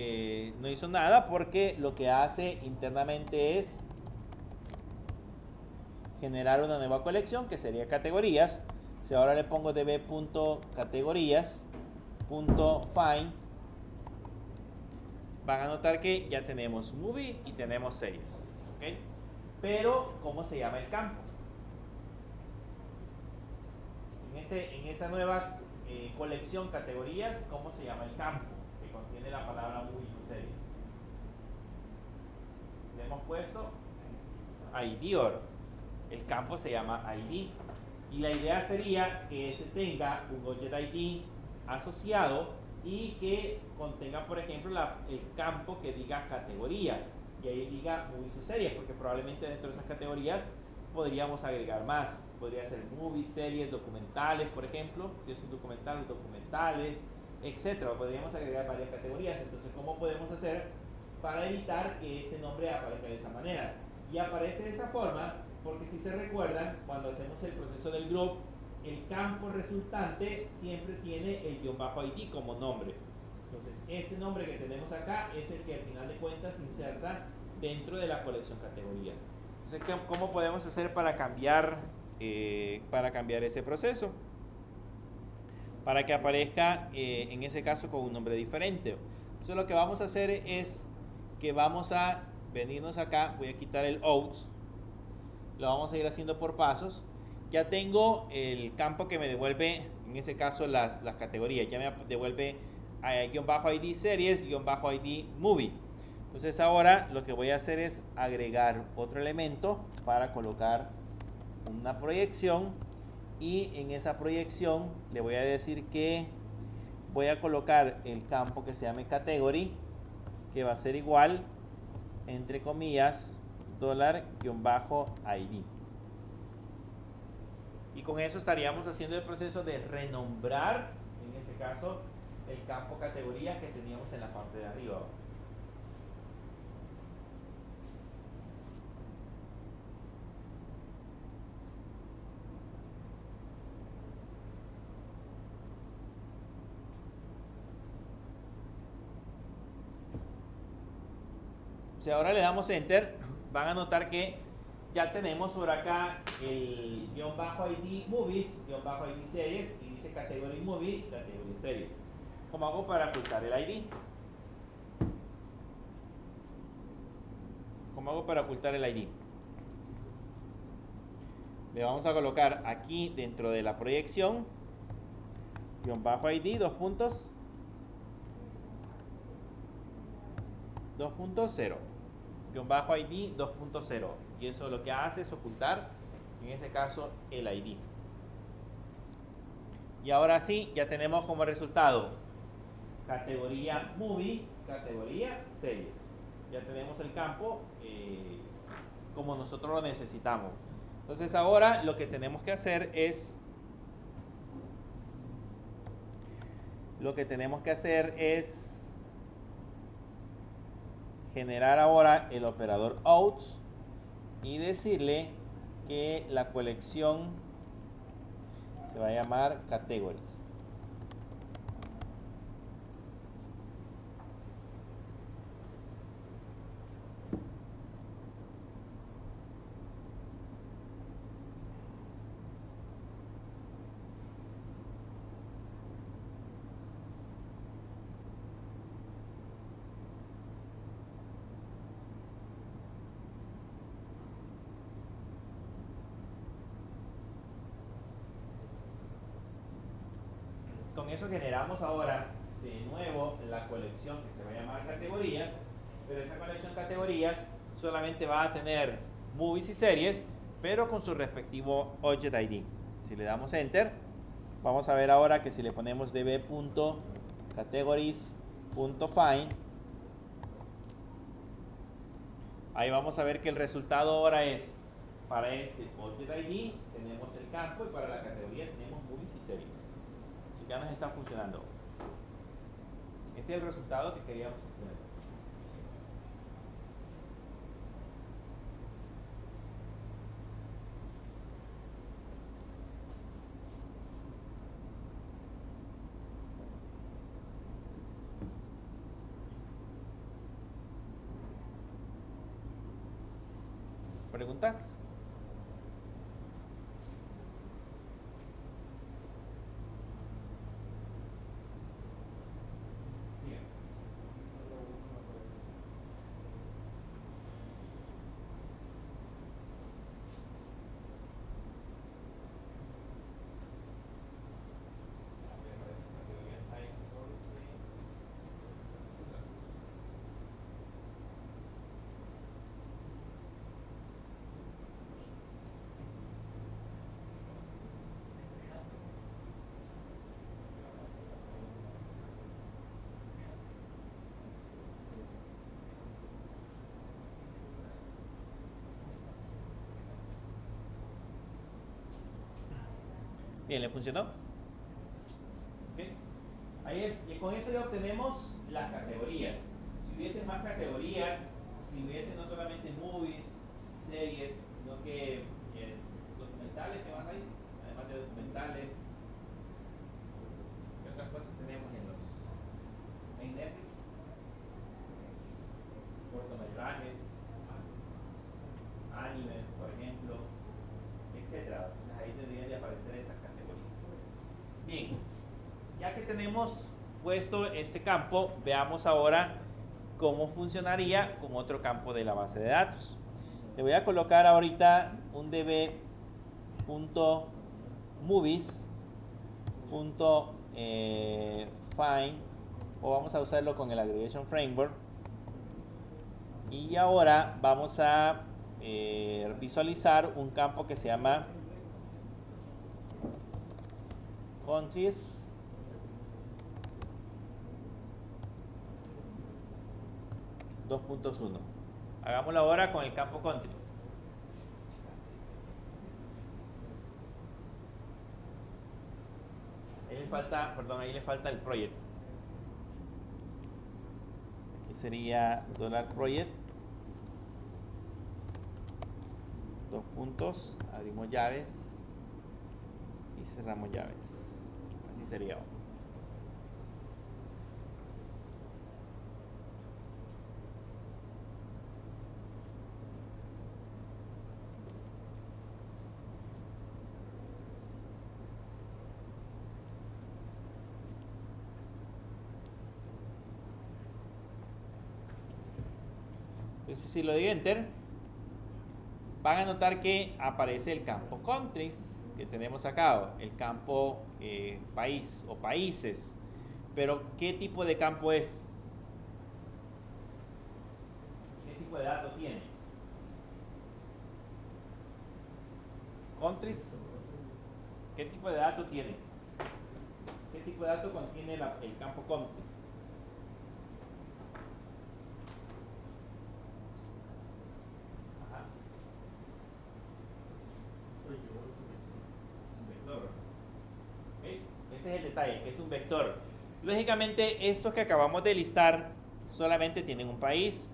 nada, porque lo que hace internamente es generar una nueva colección que sería categorías. Si ahora le pongo db.categorías.find, van a notar que ya tenemos movie y tenemos series. ¿Okay? Pero, ¿cómo se llama el campo? En esa nueva colección categorías, ¿cómo se llama el campo que contiene la palabra movie o series? Le hemos puesto ID. El campo se llama ID. Y la idea sería que ese tenga un object ID asociado y que contenga, por ejemplo, el campo que diga categoría. Y ahí diga movies o series, porque probablemente dentro de esas categorías podríamos agregar más. Podría ser movies, series, documentales, por ejemplo. Si es un documental, los documentales, etcétera. Podríamos agregar varias categorías. Entonces, ¿cómo podemos hacer para evitar que este nombre aparezca de esa manera? Y aparece de esa forma porque, si se recuerdan, cuando hacemos el proceso del group, el campo resultante siempre tiene el _id como nombre. Entonces, este nombre que tenemos acá es el que al final de cuentas inserta dentro de la colección categorías. Entonces, ¿cómo podemos hacer para cambiar ese proceso? Para que aparezca en ese caso con un nombre diferente. Entonces, lo que vamos a hacer es que vamos a venirnos acá, voy a quitar el out, lo vamos a ir haciendo por pasos. Ya tengo el campo que me devuelve, en ese caso las categorías, ya me devuelve _id series, _id movie. Entonces ahora lo que voy a hacer es agregar otro elemento para colocar una proyección, y en esa proyección le voy a decir que voy a colocar el campo que se llame category, que va a ser igual, entre comillas, $_id. Y con eso estaríamos haciendo el proceso de renombrar, en este caso, el campo categoría que teníamos en la parte de arriba. Si ahora le damos enter, van a notar que ya tenemos por acá el _id movies, _id series, y dice category movie, category series. ¿Cómo hago para ocultar el ID? ¿Cómo hago para ocultar el ID? Le vamos a colocar aquí dentro de la proyección _id 2.0. ID 2.0. Y eso lo que hace es ocultar, en este caso, el ID. Y ahora sí, ya tenemos como resultado categoría Movie, categoría Series. Ya tenemos el campo como nosotros lo necesitamos. Entonces ahora lo que tenemos que hacer es generar ahora el operador out y decirle que la colección se va a llamar categories. Con eso generamos ahora de nuevo la colección que se va a llamar categorías, pero esa colección categorías solamente va a tener movies y series, pero con su respectivo object ID. Si le damos enter, vamos a ver ahora que si le ponemos db.categories.find, ahí vamos a ver que el resultado ahora es, para este object ID tenemos el campo y para la categoría tenemos movies y series. Ya nos está funcionando. Ese es el resultado que queríamos obtener. ¿Preguntas? Bien, ¿le funcionó? ¿Okay? Ahí es, y con eso ya obtenemos las categorías. Si hubiese más categorías, si hubiese no solamente movies, series, sino que documentales que van ahí, además de documentales, ¿qué otras cosas tenemos en Netflix? Cortometrajes, animes, por ejemplo, etcétera. Entonces ahí deberían de aparecer esas categorías. Bien, ya que tenemos puesto este campo, veamos ahora cómo funcionaría con otro campo de la base de datos. Le voy a colocar ahorita un db.movies.find, o vamos a usarlo con el Aggregation Framework. Y ahora vamos a visualizar un campo que se llama countries . Hagámoslo ahora con el campo countries. Ahí le falta el project. Aquí sería $project, dos puntos, abrimos llaves y cerramos llaves. Así sería. Entonces, si lo doy enter, van a notar que aparece el campo countries que tenemos acá, el campo país o países. Pero ¿qué tipo de campo es? ¿Qué tipo de dato tiene? Countries, ¿qué tipo de dato tiene? ¿Qué tipo de dato contiene el campo countries? Ajá. Es un vector. ¿Okay? Ese es el detalle, que es un vector. Lógicamente, estos que acabamos de listar solamente tienen un país.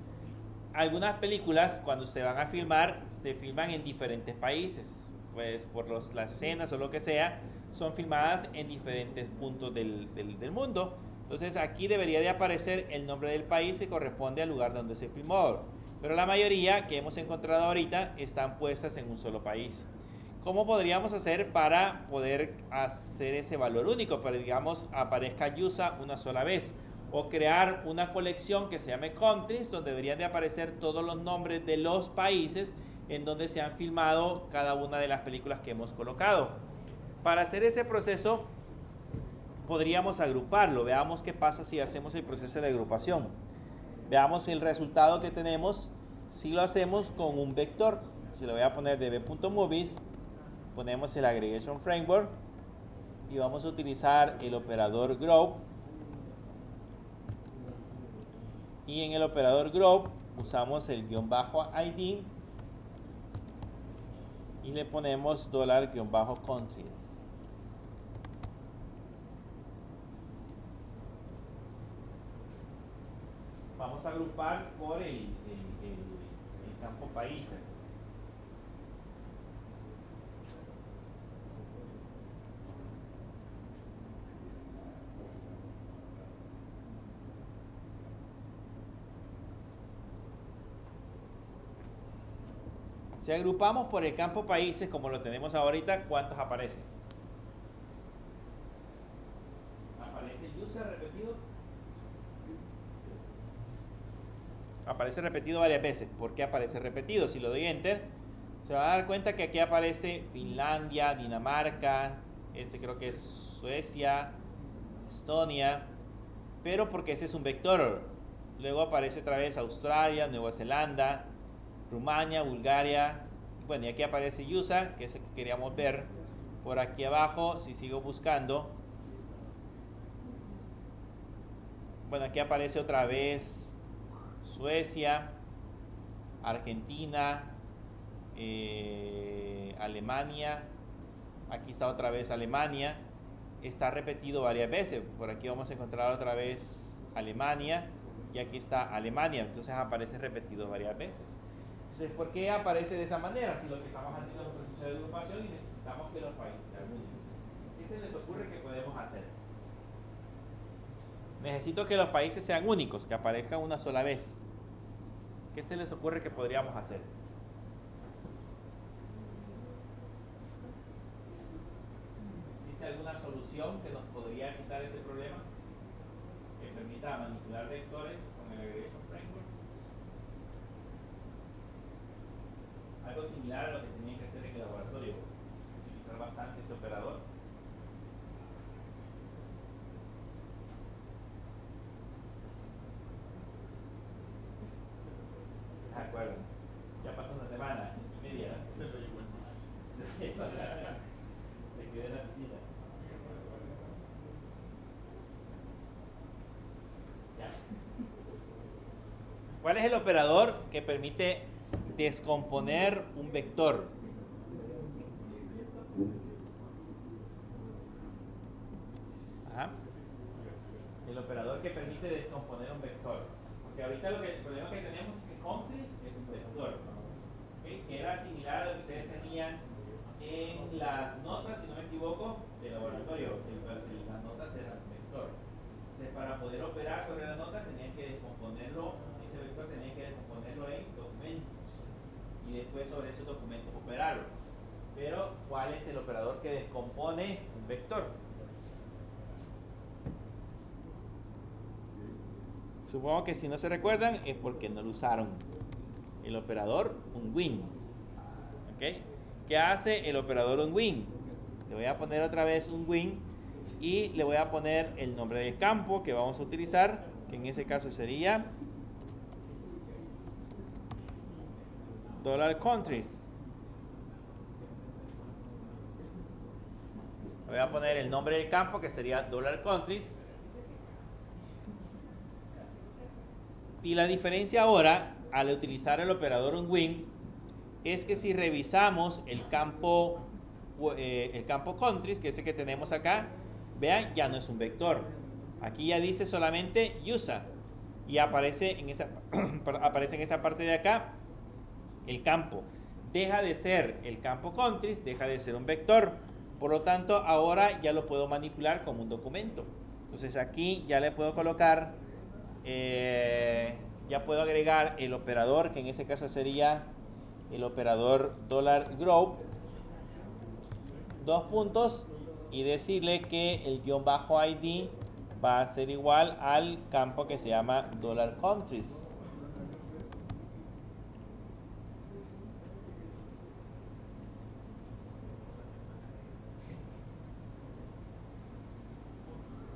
Algunas películas, cuando se van a filmar, se filman en diferentes países. Pues por las escenas o lo que sea, son filmadas en diferentes puntos del mundo. Entonces aquí debería de aparecer el nombre del país que corresponde al lugar donde se filmó. Pero la mayoría que hemos encontrado ahorita están puestas en un solo país. ¿Cómo podríamos hacer para poder hacer ese valor único? Para, digamos, aparezca USA una sola vez. O crear una colección que se llame Countries, donde deberían de aparecer todos los nombres de los países en donde se han filmado cada una de las películas que hemos colocado. Para hacer ese proceso, podríamos agruparlo. Veamos qué pasa si hacemos el proceso de agrupación. Veamos el resultado que tenemos si lo hacemos con un vector. Si lo voy a poner db.movies, ponemos el Aggregation Framework y vamos a utilizar el operador group. Y en el operador group usamos el _id y le ponemos $_countries. Vamos a agrupar por el campo país. Si agrupamos por el campo países como lo tenemos ahorita, ¿cuántos aparecen? ¿Aparece el user repetido? Aparece repetido varias veces. ¿Por qué aparece repetido? Si lo doy enter, se va a dar cuenta que aquí aparece Finlandia, Dinamarca, creo que es Suecia, Estonia, pero porque ese es un vector. Luego aparece otra vez Australia, Nueva Zelanda, Rumania, Bulgaria. Bueno, y aquí aparece USA, que es el que queríamos ver. Por aquí abajo, si sigo buscando, bueno, aquí aparece otra vez Suecia, Argentina, Alemania. Aquí está otra vez Alemania. Está repetido varias veces. Por aquí vamos a encontrar otra vez Alemania. Y aquí está Alemania. Entonces aparece repetido varias veces. Entonces, ¿por qué aparece de esa manera? Si lo que estamos haciendo es un proceso de agrupación y necesitamos que los países sean únicos. ¿Qué se les ocurre que podemos hacer? Necesito que los países sean únicos, que aparezcan una sola vez. ¿Qué se les ocurre que podríamos hacer? ¿Existe alguna solución que nos podría quitar ese problema? Que permita manipular vectores con el Aggregation Framework. Algo similar a lo que tenían que hacer en el laboratorio. Utilizar bastante ese operador. ¿De acuerdo? Ya pasó una semana y media, ¿no? Se quedó en la piscina. Ya. ¿Cuál es el operador que permite descomponer un vector? Ajá. El operador que permite descomponer un vector. Porque ahorita el problema que tenemos es que countries es un vector, ¿okay? Que era similar a lo que ustedes tenían en las notas, si no me equivoco, del laboratorio. Las notas eran un vector. Entonces, para poder operar sobre las notas tenían que descomponerlo, ese vector tenía que descomponerlo en documentos y después sobre esos documentos operarlo. Pero, ¿cuál es el operador que descompone un vector? Supongo que si no se recuerdan es porque no lo usaron. El operador unwin. ¿Okay? ¿Qué hace el operador unwin? Le voy a poner otra vez unwin y le voy a poner el nombre del campo que vamos a utilizar, que en ese caso sería $countries. Voy a poner el nombre del campo que sería $countries. Y la diferencia ahora al utilizar el operador unwin es que si revisamos el campo countries, que es el que tenemos acá, vean, ya no es un vector. Aquí ya dice solamente USA y aparece en esa parte de acá el campo. Deja de ser el campo countries, deja de ser un vector. Por lo tanto, ahora ya lo puedo manipular como un documento. Entonces aquí ya le puedo colocar, ya puedo agregar el operador, que en ese caso sería el operador $grow, 2 puntos, y decirle que el _id va a ser igual al campo que se llama $countries.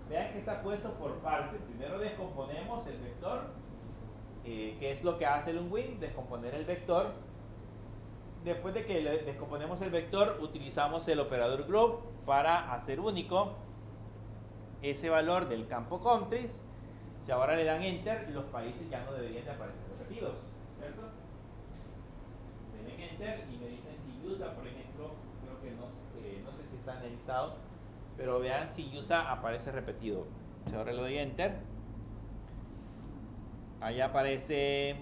Vean que está puesto por partes. Primero descomponemos el vector, que es lo que hace el unwin, descomponer el vector. Después de que descomponemos el vector, utilizamos el operador grow para hacer único ese valor del campo countries. Si ahora le dan enter, los países ya no deberían de aparecer repetidos, ¿cierto? Le den enter y me dicen si USA, por ejemplo, creo que no sé si está en el listado, pero vean si USA aparece repetido. Si ahora le doy enter, ahí aparece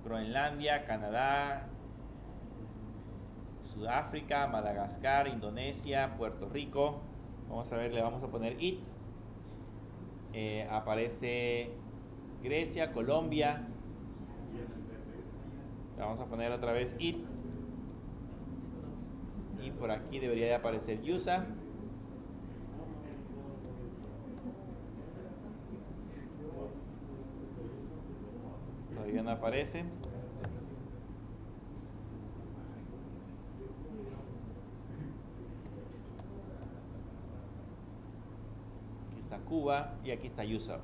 Groenlandia, Canadá, Sudáfrica, Madagascar, Indonesia, Puerto Rico. Vamos a ver, le vamos a poner it. Aparece Grecia, Colombia. Le vamos a poner otra vez it. Y por aquí debería de aparecer USA. Todavía no aparece. Aquí está Cuba y aquí está USA.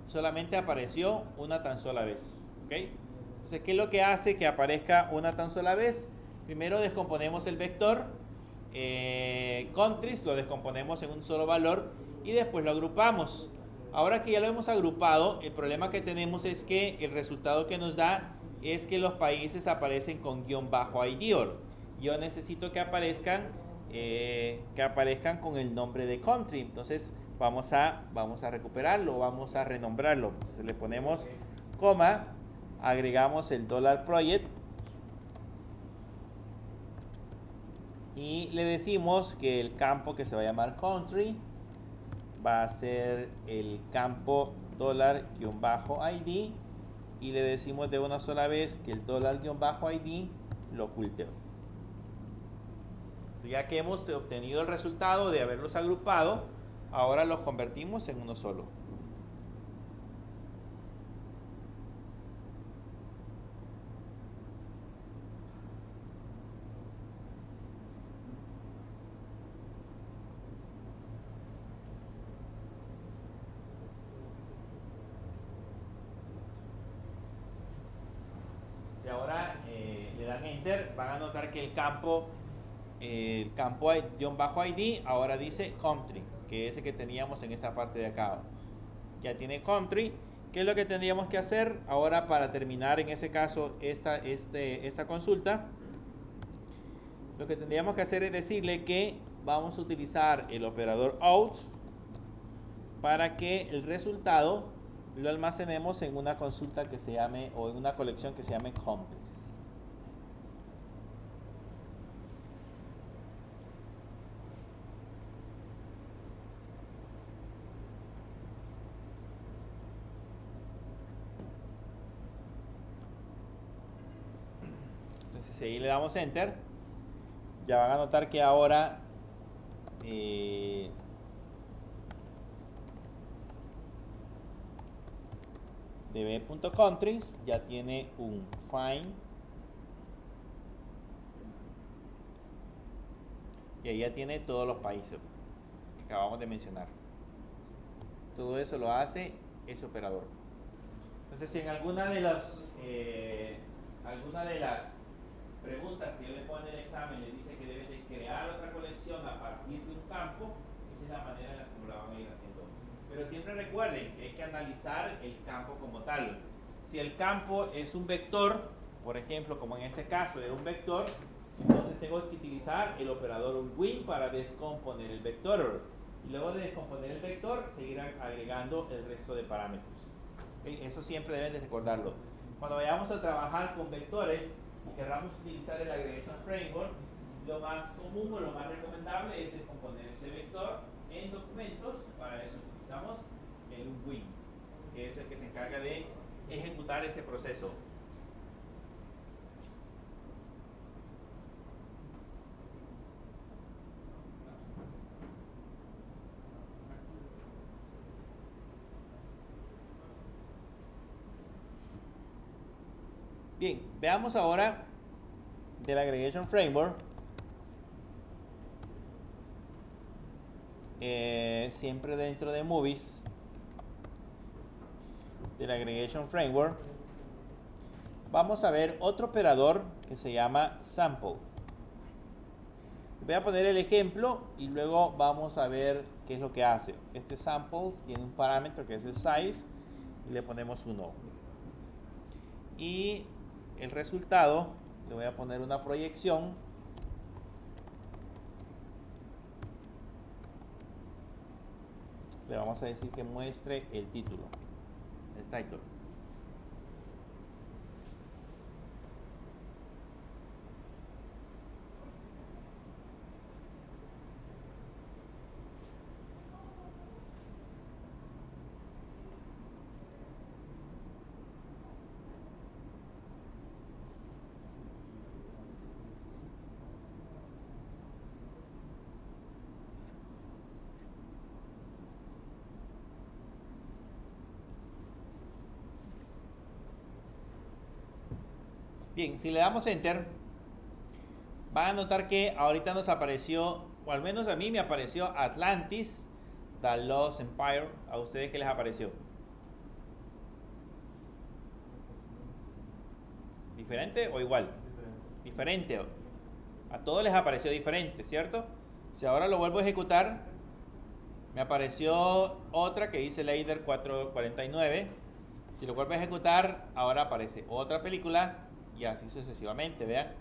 Solamente apareció una tan sola vez. ¿Ok? Entonces, ¿qué es lo que hace que aparezca una tan sola vez? Primero descomponemos el vector countries, lo descomponemos en un solo valor y después lo agrupamos. Ahora que ya lo hemos agrupado, el problema que tenemos es que el resultado que nos da es que los países aparecen con _id. Yo necesito que aparezcan con el nombre de country. Entonces vamos a recuperarlo, vamos a renombrarlo. Entonces le ponemos coma, agregamos el $project y le decimos que el campo que se va a llamar country va a ser el campo $-id y le decimos de una sola vez que el $-id lo oculteo. Ya que hemos obtenido el resultado de haberlos agrupado, ahora los convertimos en uno solo. Si ahora le dan enter, van a notar que el campo _id ahora dice country, que es el que teníamos en esta parte de acá. Ya tiene country. ¿Qué es lo que tendríamos que hacer ahora para terminar en ese caso esta consulta? Lo que tendríamos que hacer es decirle que vamos a utilizar el operador out para que el resultado lo almacenemos en una consulta que se llame, o en una colección que se llame countries. Entonces si ahí le damos enter, ya van a notar que ahora db.countries ya tiene un find y ahí ya tiene todos los países que acabamos de mencionar. Todo eso lo hace ese operador. Entonces, si en alguna de las preguntas que yo le pongo en el examen le dice que deben de crear otra colección a partir de un campo, esa es la manera en la que la van a ir haciendo. Pero siempre recuerden que hay que analizar el campo como tal. Si el campo es un vector, por ejemplo, como en este caso es un vector, entonces tengo que utilizar el operador win para descomponer el vector. Y luego de descomponer el vector, seguir agregando el resto de parámetros. ¿Okay? Eso siempre deben de recordarlo. Cuando vayamos a trabajar con vectores y queramos utilizar el Aggregation Framework, lo más común o lo más recomendable es descomponer ese vector en documentos. Para eso utilizamos el win, que es el que se encarga de ejecutar ese proceso. Bien, veamos ahora del Aggregation Framework. Siempre dentro de Movies, del Aggregation Framework, vamos a ver otro operador que se llama Sample. Voy a poner el ejemplo y luego vamos a ver qué es lo que hace. Este Samples tiene un parámetro que es el size y le ponemos 1. Y el resultado, le voy a poner una proyección. Le vamos a decir que muestre el título, el title. Bien, si le damos Enter, van a notar que ahorita nos apareció, o al menos a mí me apareció Atlantis, The Lost Empire. ¿A ustedes qué les apareció? ¿Diferente o igual? Diferente. A todos les apareció diferente, ¿cierto? Si ahora lo vuelvo a ejecutar, me apareció otra que dice Lader 449. Si lo vuelvo a ejecutar, ahora aparece otra película y así sucesivamente, vean.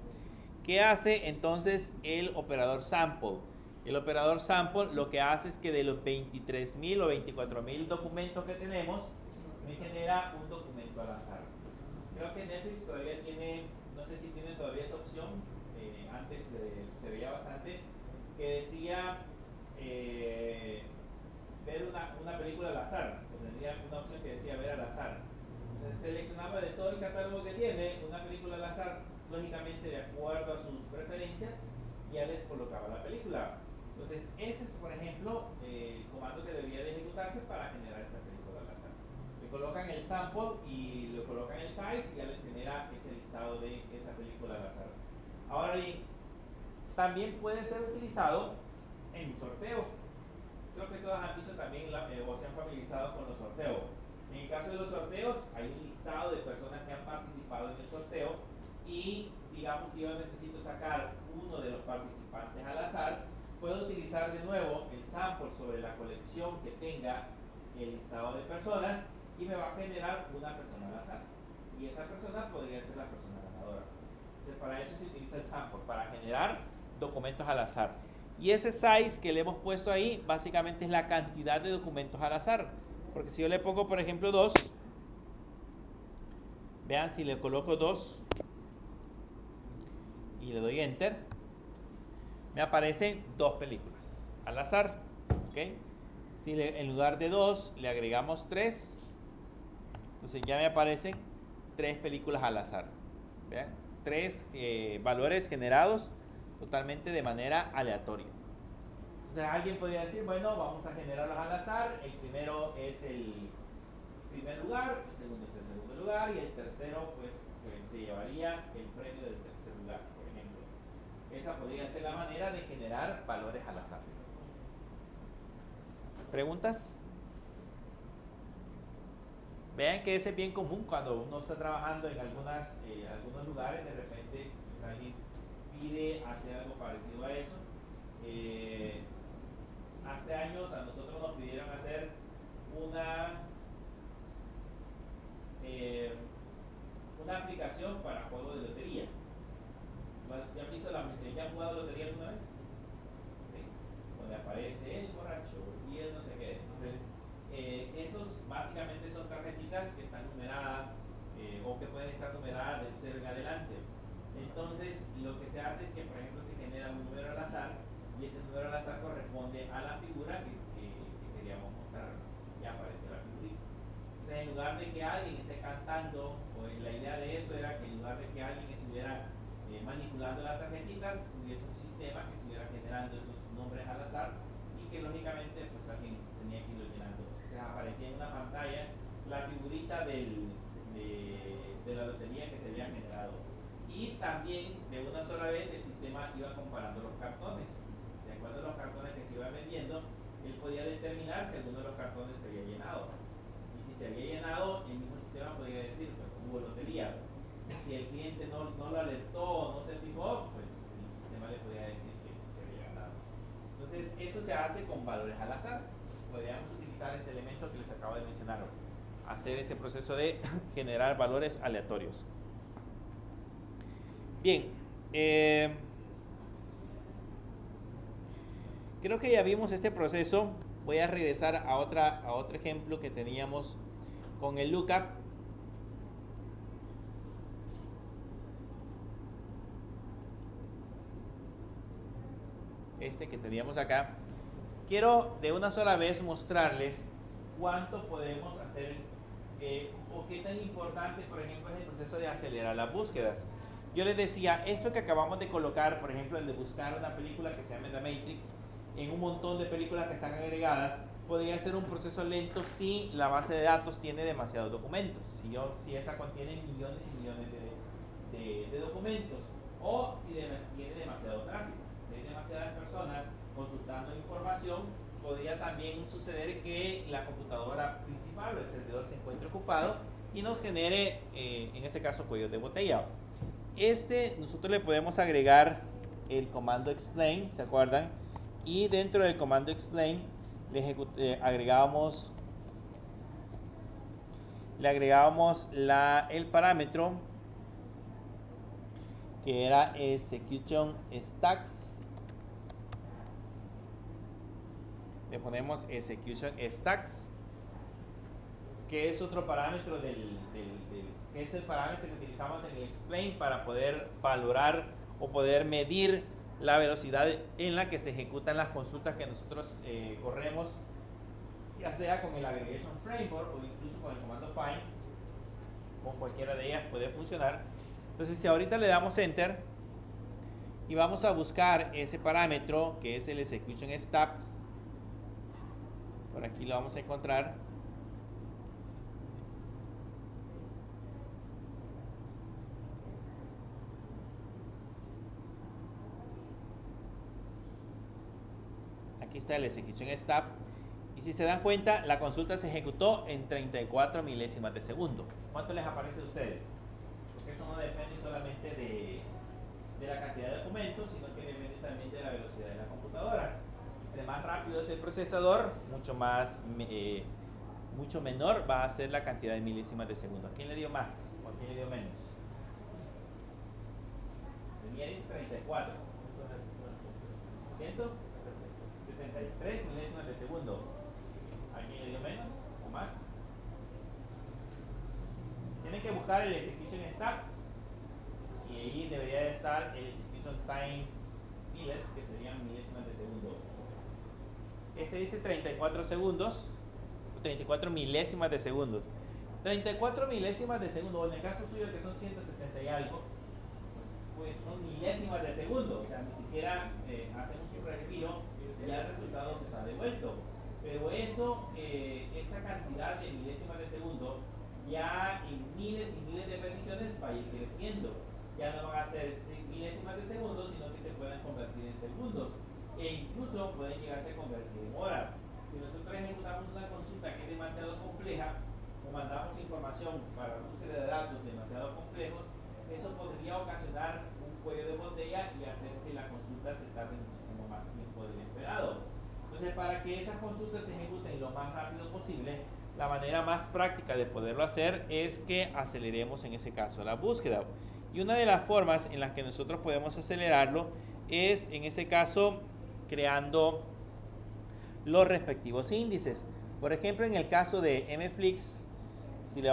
¿Qué hace entonces el operador sample? El operador sample lo que hace es que de los 23.000 o 24.000 documentos que tenemos, me genera un documento al azar. Creo que Netflix todavía tiene, no sé si tiene todavía esa opción, antes se veía bastante, que decía ver una película al azar. Tendría una opción que decía ver al azar. Entonces seleccionaba de todo el catálogo que tiene una película al azar, lógicamente de acuerdo a sus preferencias, y ya les colocaba la película. Entonces ese es, por ejemplo, el comando que debería de ejecutarse para generar esa película al azar. Le colocan el sample y le colocan el size y ya les genera ese listado de esa película al azar. Ahora bien, también puede ser utilizado en un sorteo. Creo que todas han visto también o se han familiarizado con los sorteos. En el caso de los sorteos, hay un listado de personas que han participado en el sorteo y digamos que yo necesito sacar uno de los participantes al azar. Puedo utilizar de nuevo el sample sobre la colección que tenga el listado de personas y me va a generar una persona al azar. Y esa persona podría ser la persona ganadora. Entonces, para eso se utiliza el sample, para generar documentos al azar. Y ese size que le hemos puesto ahí, básicamente es la cantidad de documentos al azar. Porque si yo le pongo, por ejemplo, 2, vean, si le coloco 2 y le doy Enter, me aparecen 2 películas al azar. ¿Okay? Si en lugar de 2 le agregamos 3, entonces ya me aparecen 3 películas al azar. ¿Vean? 3 valores generados totalmente de manera aleatoria. O sea, alguien podría decir, bueno, vamos a generarlos al azar. El primero es el primer lugar, el segundo es el segundo lugar y el tercero pues se llevaría el premio del tercer lugar, por ejemplo. Esa podría ser la manera de generar valores al azar. ¿Preguntas? Vean que ese es bien común cuando uno está trabajando en algunos lugares, de repente pues, alguien pide hacer algo parecido a eso. Hace años a nosotros nos pidieron hacer eh, una aplicación para juegos de lotería. ¿Ya han visto ya han jugado lotería alguna vez? ¿Sí? Donde aparece el borracho y el no sé qué. Entonces, esos básicamente son tarjetitas que están numeradas o que pueden estar numeradas del 0 en adelante. Entonces, lo que se hace es que, por ejemplo, se genera un número al azar y ese número al azar corresponde a la figura que queríamos mostrar. Ya aparece la figurita. Entonces, en lugar de que alguien esté cantando, pues la idea de eso era que en lugar de que alguien estuviera manipulando las tarjetitas, hubiese un sistema que estuviera generando esos nombres al azar y que lógicamente pues alguien tenía que irlo llenando. Entonces aparecía en una pantalla la figurita de la lotería que se había generado. Y también de una sola vez el sistema iba comparando los cartones. De acuerdo a los cartones que se iban vendiendo, él podía determinar si alguno de los cartones se había llenado. Y si se había llenado, el mismo sistema podía decir, pues hubo lotería. Si el cliente no lo alertó o no se fijó, pues el sistema le podía decir que había ganado. Entonces, eso se hace con valores al azar. Podríamos utilizar este elemento que les acabo de mencionar, hacer ese proceso de generar valores aleatorios. Bien, creo que ya vimos este proceso. Voy a regresar a otro ejemplo que teníamos con el lookup. Este que teníamos acá. Quiero de una sola vez mostrarles cuánto podemos hacer o qué tan importante, por ejemplo, es el proceso de acelerar las búsquedas. Yo les decía, esto que acabamos de colocar, por ejemplo, el de buscar una película que se llama The Matrix, en un montón de películas que están agregadas, podría ser un proceso lento si la base de datos tiene demasiados documentos, si esa contiene millones y millones de documentos, o si tiene demasiado tráfico. Si hay demasiadas personas consultando información, podría también suceder que la computadora principal o el servidor se encuentre ocupado y nos genere, en este caso, cuellos de botella. Nosotros le podemos agregar el comando explain, ¿se acuerdan? Y dentro del comando explain le agregábamos el parámetro que era execution stacks. Le ponemos execution stacks, que es otro parámetro que es el parámetro que utilizamos en el explain para poder valorar o poder medir la velocidad en la que se ejecutan las consultas que nosotros corremos, ya sea con el aggregation framework o incluso con el comando find. Con cualquiera de ellas puede funcionar. Entonces, si ahorita le damos enter y vamos a buscar ese parámetro que es el execution steps, por aquí lo vamos a encontrar. Aquí está el execution step. Y si se dan cuenta, la consulta se ejecutó en 34 milésimas de segundo. ¿Cuánto les aparece a ustedes? Porque eso no depende solamente de la cantidad de documentos, sino que depende también de la velocidad de la computadora. Entre más rápido es el procesador, mucho menor va a ser la cantidad de milésimas de segundo. ¿A quién le dio más o a quién le dio menos? Tenía 34. 173 milésimas de segundo. ¿A quién le dio menos o más? Tienen que buscar el execution stats y ahí debería de estar el execution times miles, que serían milésimas de segundo. Este dice 34 segundos, 34 milésimas de segundos. 34 milésimas de segundo, o en el caso suyo que son 170 y algo, pues son milésimas de segundo, o sea, ni siquiera hacemos un respiro y ya el resultado nos ha devuelto. Pero esa cantidad de milésimas de segundo, ya en miles y miles de peticiones va a ir creciendo. Ya no van a ser milésimas de segundos, sino que se pueden convertir en segundos. E incluso pueden llegarse a convertir en horas. Si nosotros ejecutamos una consulta que es demasiado compleja, o mandamos información para búsqueda de datos demasiado complejos, eso podría ocasionar un cuello de botella y hacer que la consulta se tarde muchísimo más tiempo del esperado. Entonces, para que esas consultas se ejecuten lo más rápido posible, la manera más práctica de poderlo hacer es que aceleremos en ese caso la búsqueda. Y una de las formas en las que nosotros podemos acelerarlo es, en ese caso, creando los respectivos índices. Por ejemplo, en el caso de mflix, si le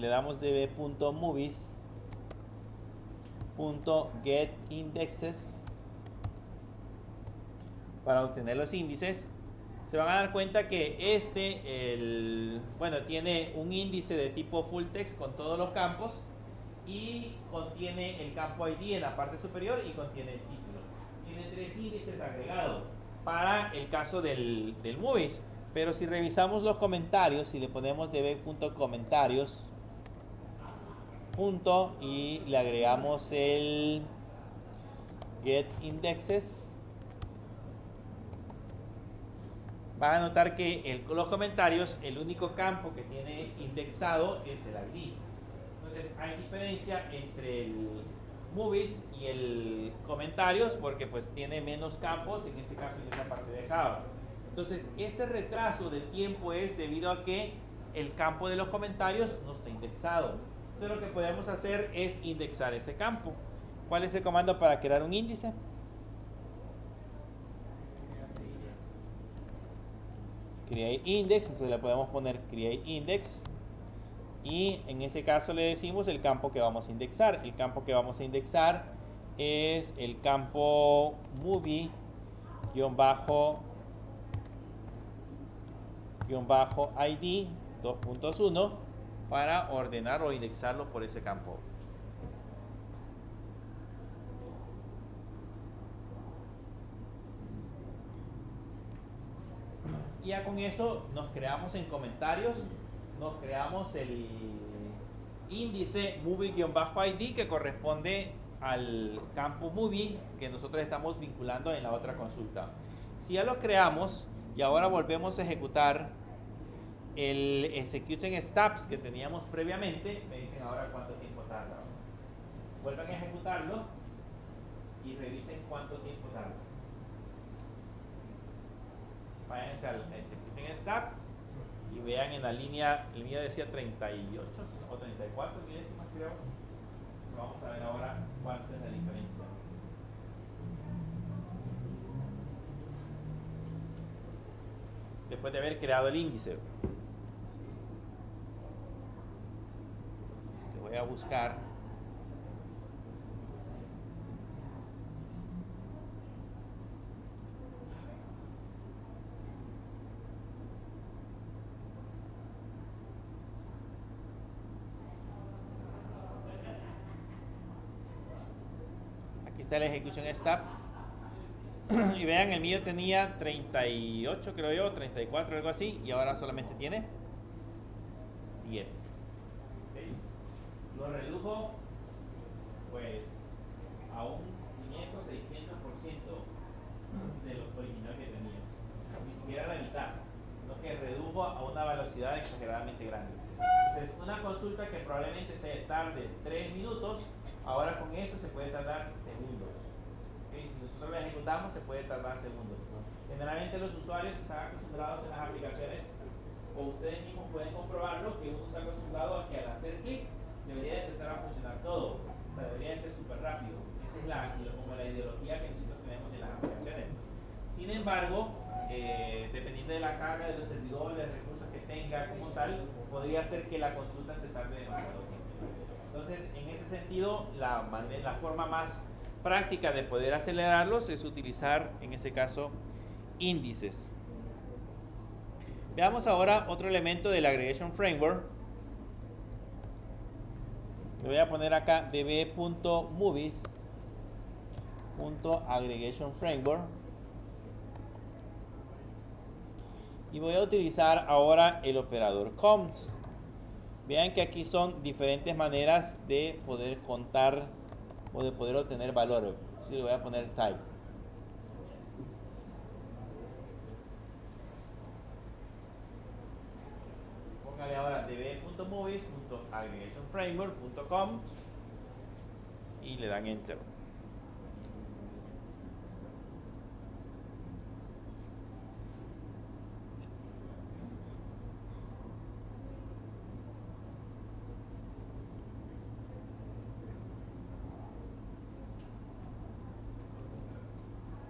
damos db.movies.getIndexes para obtener los índices, se van a dar cuenta que tiene un índice de tipo full text con todos los campos y contiene el campo ID en la parte superior y contiene el título. Tiene 3 índices agregados para el caso del movies. Pero si revisamos los comentarios, si le ponemos db.comentarios y le agregamos el getIndexes, van a notar que los comentarios, el único campo que tiene indexado es el ID. Entonces hay diferencia entre el movies y el comentarios porque pues tiene menos campos, en este caso en esta parte de Java. Entonces ese retraso de tiempo es debido a que el campo de los comentarios no está indexado. Entonces lo que podemos hacer es indexar ese campo. ¿Cuál es el comando para crear un índice? Create index, entonces le podemos poner create index y en ese caso le decimos el campo que vamos a indexar. El campo que vamos a indexar es el campo movie-id 2.1 para ordenar o indexarlo por ese campo. Y ya con eso nos creamos en comentarios, nos creamos el índice movie-id que corresponde al campo movie que nosotros estamos vinculando en la otra consulta. Si ya lo creamos y ahora volvemos a ejecutar el executing steps que teníamos previamente, me dicen ahora cuánto tiempo tarda. Vuelvan a ejecutarlo y revisen cuánto tiempo tarda. Váyanse al executing steps y vean en la línea, el mío decía 38 o 34 milésimas creo. Vamos a ver ahora cuánto es la diferencia. Después de haber creado el índice. Si le voy a buscar. Aquí está el execution steps. Y vean, el mío tenía 38, creo yo, 34, algo así, y ahora solamente tiene 7. ¿Okay? Lo redujo, pues, a un 500, 600% de lo original que tenía. Ni siquiera la mitad, sino que redujo a una velocidad exageradamente grande. Entonces, una consulta que probablemente se tarde 3 minutos, ahora con eso se puede tardar segundos. ¿Okay? Si nosotros lo ejecutamos, se puede tardar segundos. Generalmente los usuarios están acostumbrados en las aplicaciones, o ustedes mismos pueden comprobarlo, que uno está acostumbrado a que al hacer clic debería de empezar a funcionar todo. O sea, debería de ser súper rápido. Esa es como la ideología que nosotros tenemos de las aplicaciones. Sin embargo, dependiendo de la carga de los servidores, los recursos que tenga como tal, podría ser que la consulta se tarde demasiado tiempo. Entonces, en ese sentido, la forma más práctica de poder acelerarlos es utilizar, en este caso, índices. Veamos ahora otro elemento del Aggregation Framework. Le voy a poner acá db.movies.aggregation-framework y voy a utilizar ahora el operador count. Vean que aquí son diferentes maneras de poder contar o de poder obtener valor. Sí, le voy a poner type. Póngale ahora db.movies.aggregationframework.com y le dan enter.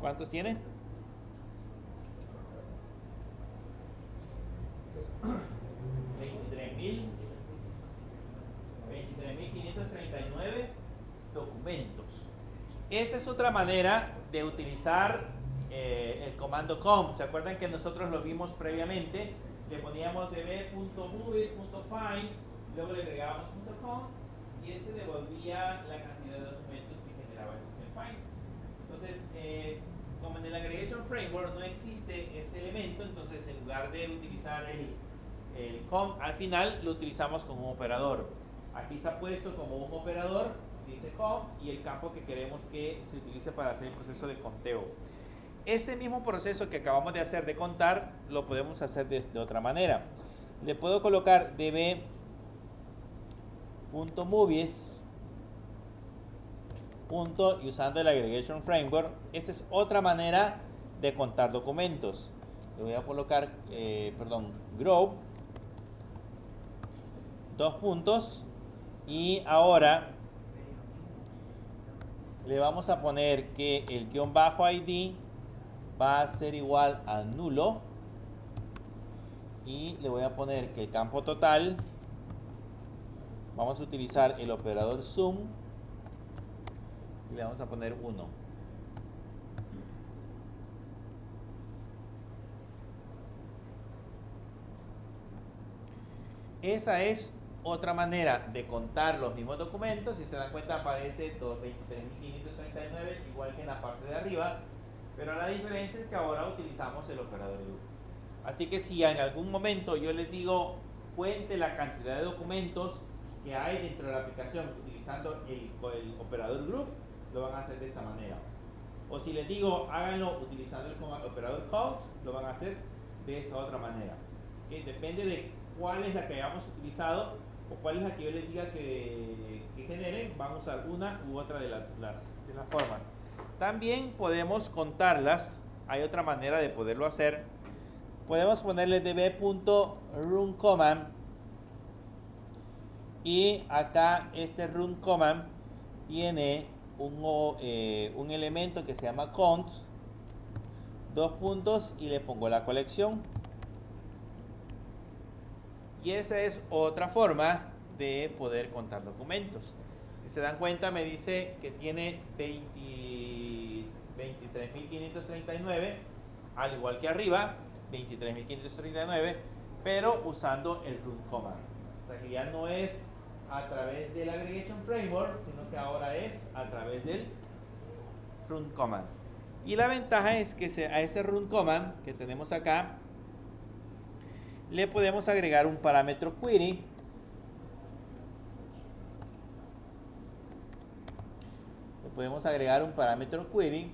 ¿Cuántos tiene? 23.539 documentos. Esa es otra manera de utilizar el comando com. ¿Se acuerdan que nosotros lo vimos previamente? Le poníamos db.movies.find, luego le agregábamos .com y este devolvía la cantidad de documentos que generaba el find. Entonces, como en el Aggregation Framework no existe ese elemento, entonces en lugar de utilizar el com al final, lo utilizamos como un operador. Aquí está puesto como un operador, dice com, y el campo que queremos que se utilice para hacer el proceso de conteo. Este mismo proceso que acabamos de hacer de contar, lo podemos hacer de otra manera. Le puedo colocar db.movies y usando el Aggregation Framework, esta es otra manera de contar documentos. Le voy a colocar, group, 2 puntos, y ahora le vamos a poner que el _id va a ser igual a nulo, y le voy a poner que el campo total, vamos a utilizar el operador sum, y le vamos a poner 1. Esa es otra manera de contar los mismos documentos. Si se dan cuenta, aparece 23.539 igual que en la parte de arriba, pero la diferencia es que ahora utilizamos el operador group. Así que si en algún momento yo les digo cuente la cantidad de documentos que hay dentro de la aplicación utilizando el operador group, lo van a hacer de esta manera. O si les digo háganlo utilizando el operador count, lo van a hacer de esa otra manera. ¿Okay? Depende de cuál es la que hayamos utilizado o cuál es la que yo les diga que generen, van a usar una u otra de las formas. También podemos contarlas, hay otra manera de poderlo hacer. Podemos ponerle db.runCommand y acá este runCommand tiene un elemento que se llama count, 2 puntos, y le pongo la colección. Y esa es otra forma de poder contar documentos. Si se dan cuenta, me dice que tiene 23.539, al igual que arriba, 23.539, pero usando el run command. O sea que ya no es a través del Aggregation Framework, sino que ahora es a través del run command. Y la ventaja es que a ese run command que tenemos acá, le podemos agregar un parámetro query. Le podemos agregar un parámetro query.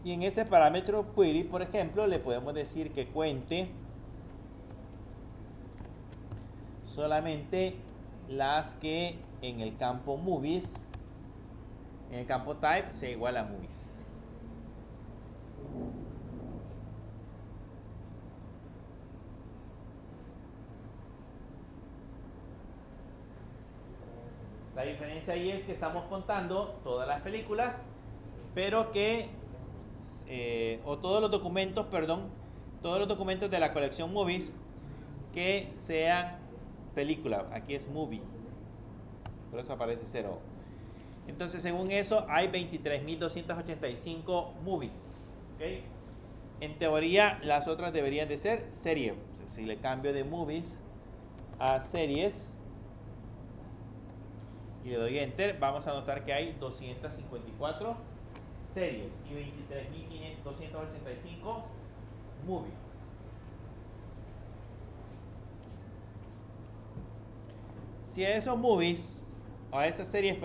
Y en ese parámetro query, por ejemplo, le podemos decir que cuente solamente las que en el campo movies, en el campo type, sea igual a movies. La diferencia ahí es que estamos contando todas las películas, pero que, o todos los documentos, todos los documentos de la colección Movies que sean película. Aquí es movie, por eso aparece 0. Entonces, según eso, hay 23.285 movies. ¿Okay? En teoría, las otras deberían de ser serie. Entonces, si le cambio de movies a series y le doy enter, vamos a notar que hay 254 series y 23.285 movies. Si a esos movies, o a esas series,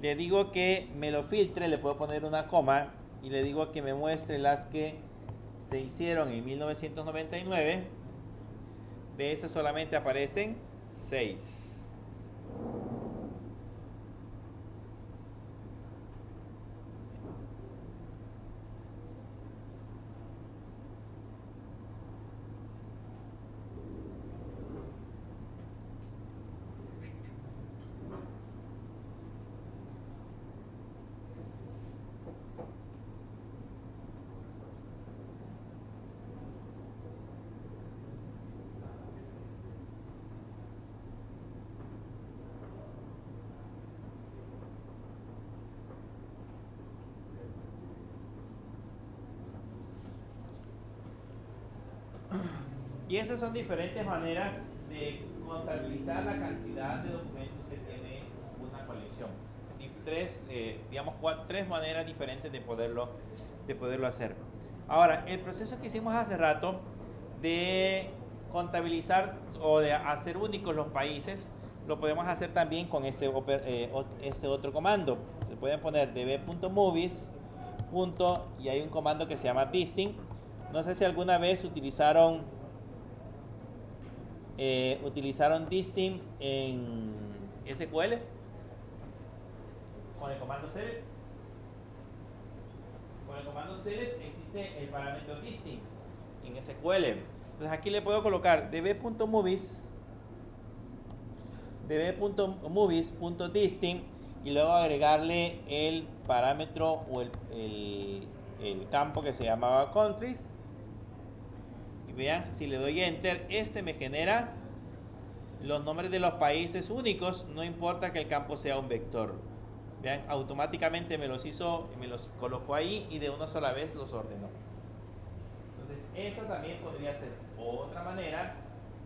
le digo que me lo filtre, le puedo poner una coma y le digo que me muestre las que se hicieron en 1999, de esas solamente aparecen 6. Y esas son diferentes maneras de contabilizar la cantidad de documentos que tiene una colección. Y tres maneras diferentes de poderlo hacer. Ahora, el proceso que hicimos hace rato de contabilizar o de hacer únicos los países, lo podemos hacer también con este otro comando. Se pueden poner db.movies. Y hay un comando que se llama distinct. No sé si alguna vez utilizaron distinct en SQL con el comando select. Con el comando select existe el parámetro distinct en SQL. Entonces aquí le puedo colocar db.movies.distinct y luego agregarle el parámetro o el campo que se llamaba countries. Y vean, si le doy enter, este me genera los nombres de los países únicos, no importa que el campo sea un vector. Vean, automáticamente me los colocó ahí y de una sola vez los ordenó. Entonces, esa también podría ser otra manera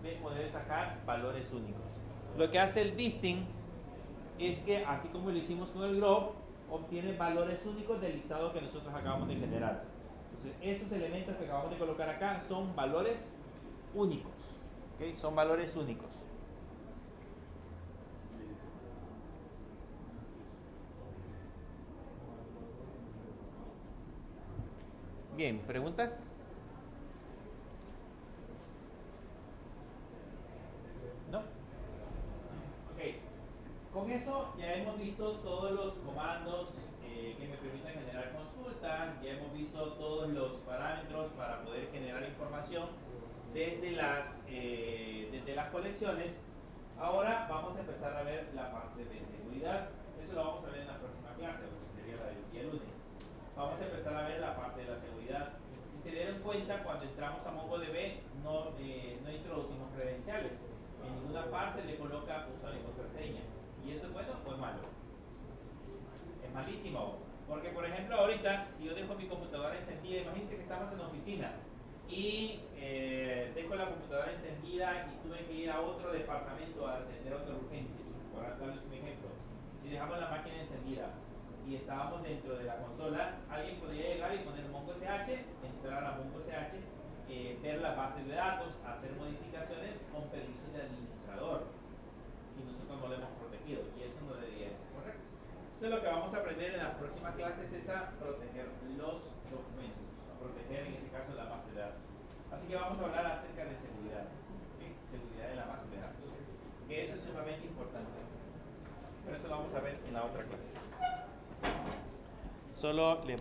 de poder sacar valores únicos. Lo que hace el distinct es que, así como lo hicimos con el globe, obtiene valores únicos del listado que nosotros acabamos de generar. Entonces, estos elementos que acabamos de colocar acá son valores únicos. ¿Okay? Son valores únicos. Bien, ¿preguntas? ¿No? Ok. Con eso ya hemos visto todos los comandos que me permiten generar consultas, ya hemos visto todos los parámetros para poder generar información desde las colecciones. Ahora vamos a empezar a ver la parte de seguridad. Eso lo vamos a ver en la próxima clase, que sería la del día lunes. Vamos a empezar a ver la parte de la seguridad. Si se dieron cuenta, cuando entramos a MongoDB no introducimos credenciales. En ninguna parte le coloca usuario y contraseña. ¿Y eso es bueno o es malo? Es malísimo. Porque, por ejemplo, ahorita, si yo dejo mi computadora encendida, imagínense que estamos en la oficina y dejo la computadora encendida y tuve que ir a otro departamento a atender otra urgencia, por darles un ejemplo, y dejamos la máquina encendida y estábamos dentro de la consola, alguien podría llegar y poner MongoSH, entrar a MongoSH, ver la base de datos, hacer modificaciones con permisos de administrador, si nosotros no lo hemos protegido, y eso no debería ser correcto. Entonces lo que vamos a aprender en las próximas clases es a proteger los documentos, a proteger en ese caso la base de datos. Así que vamos a hablar acerca de seguridad, ¿okay? Seguridad de la base de datos, que eso es sumamente importante. Pero eso lo vamos a ver en la otra clase. Solo les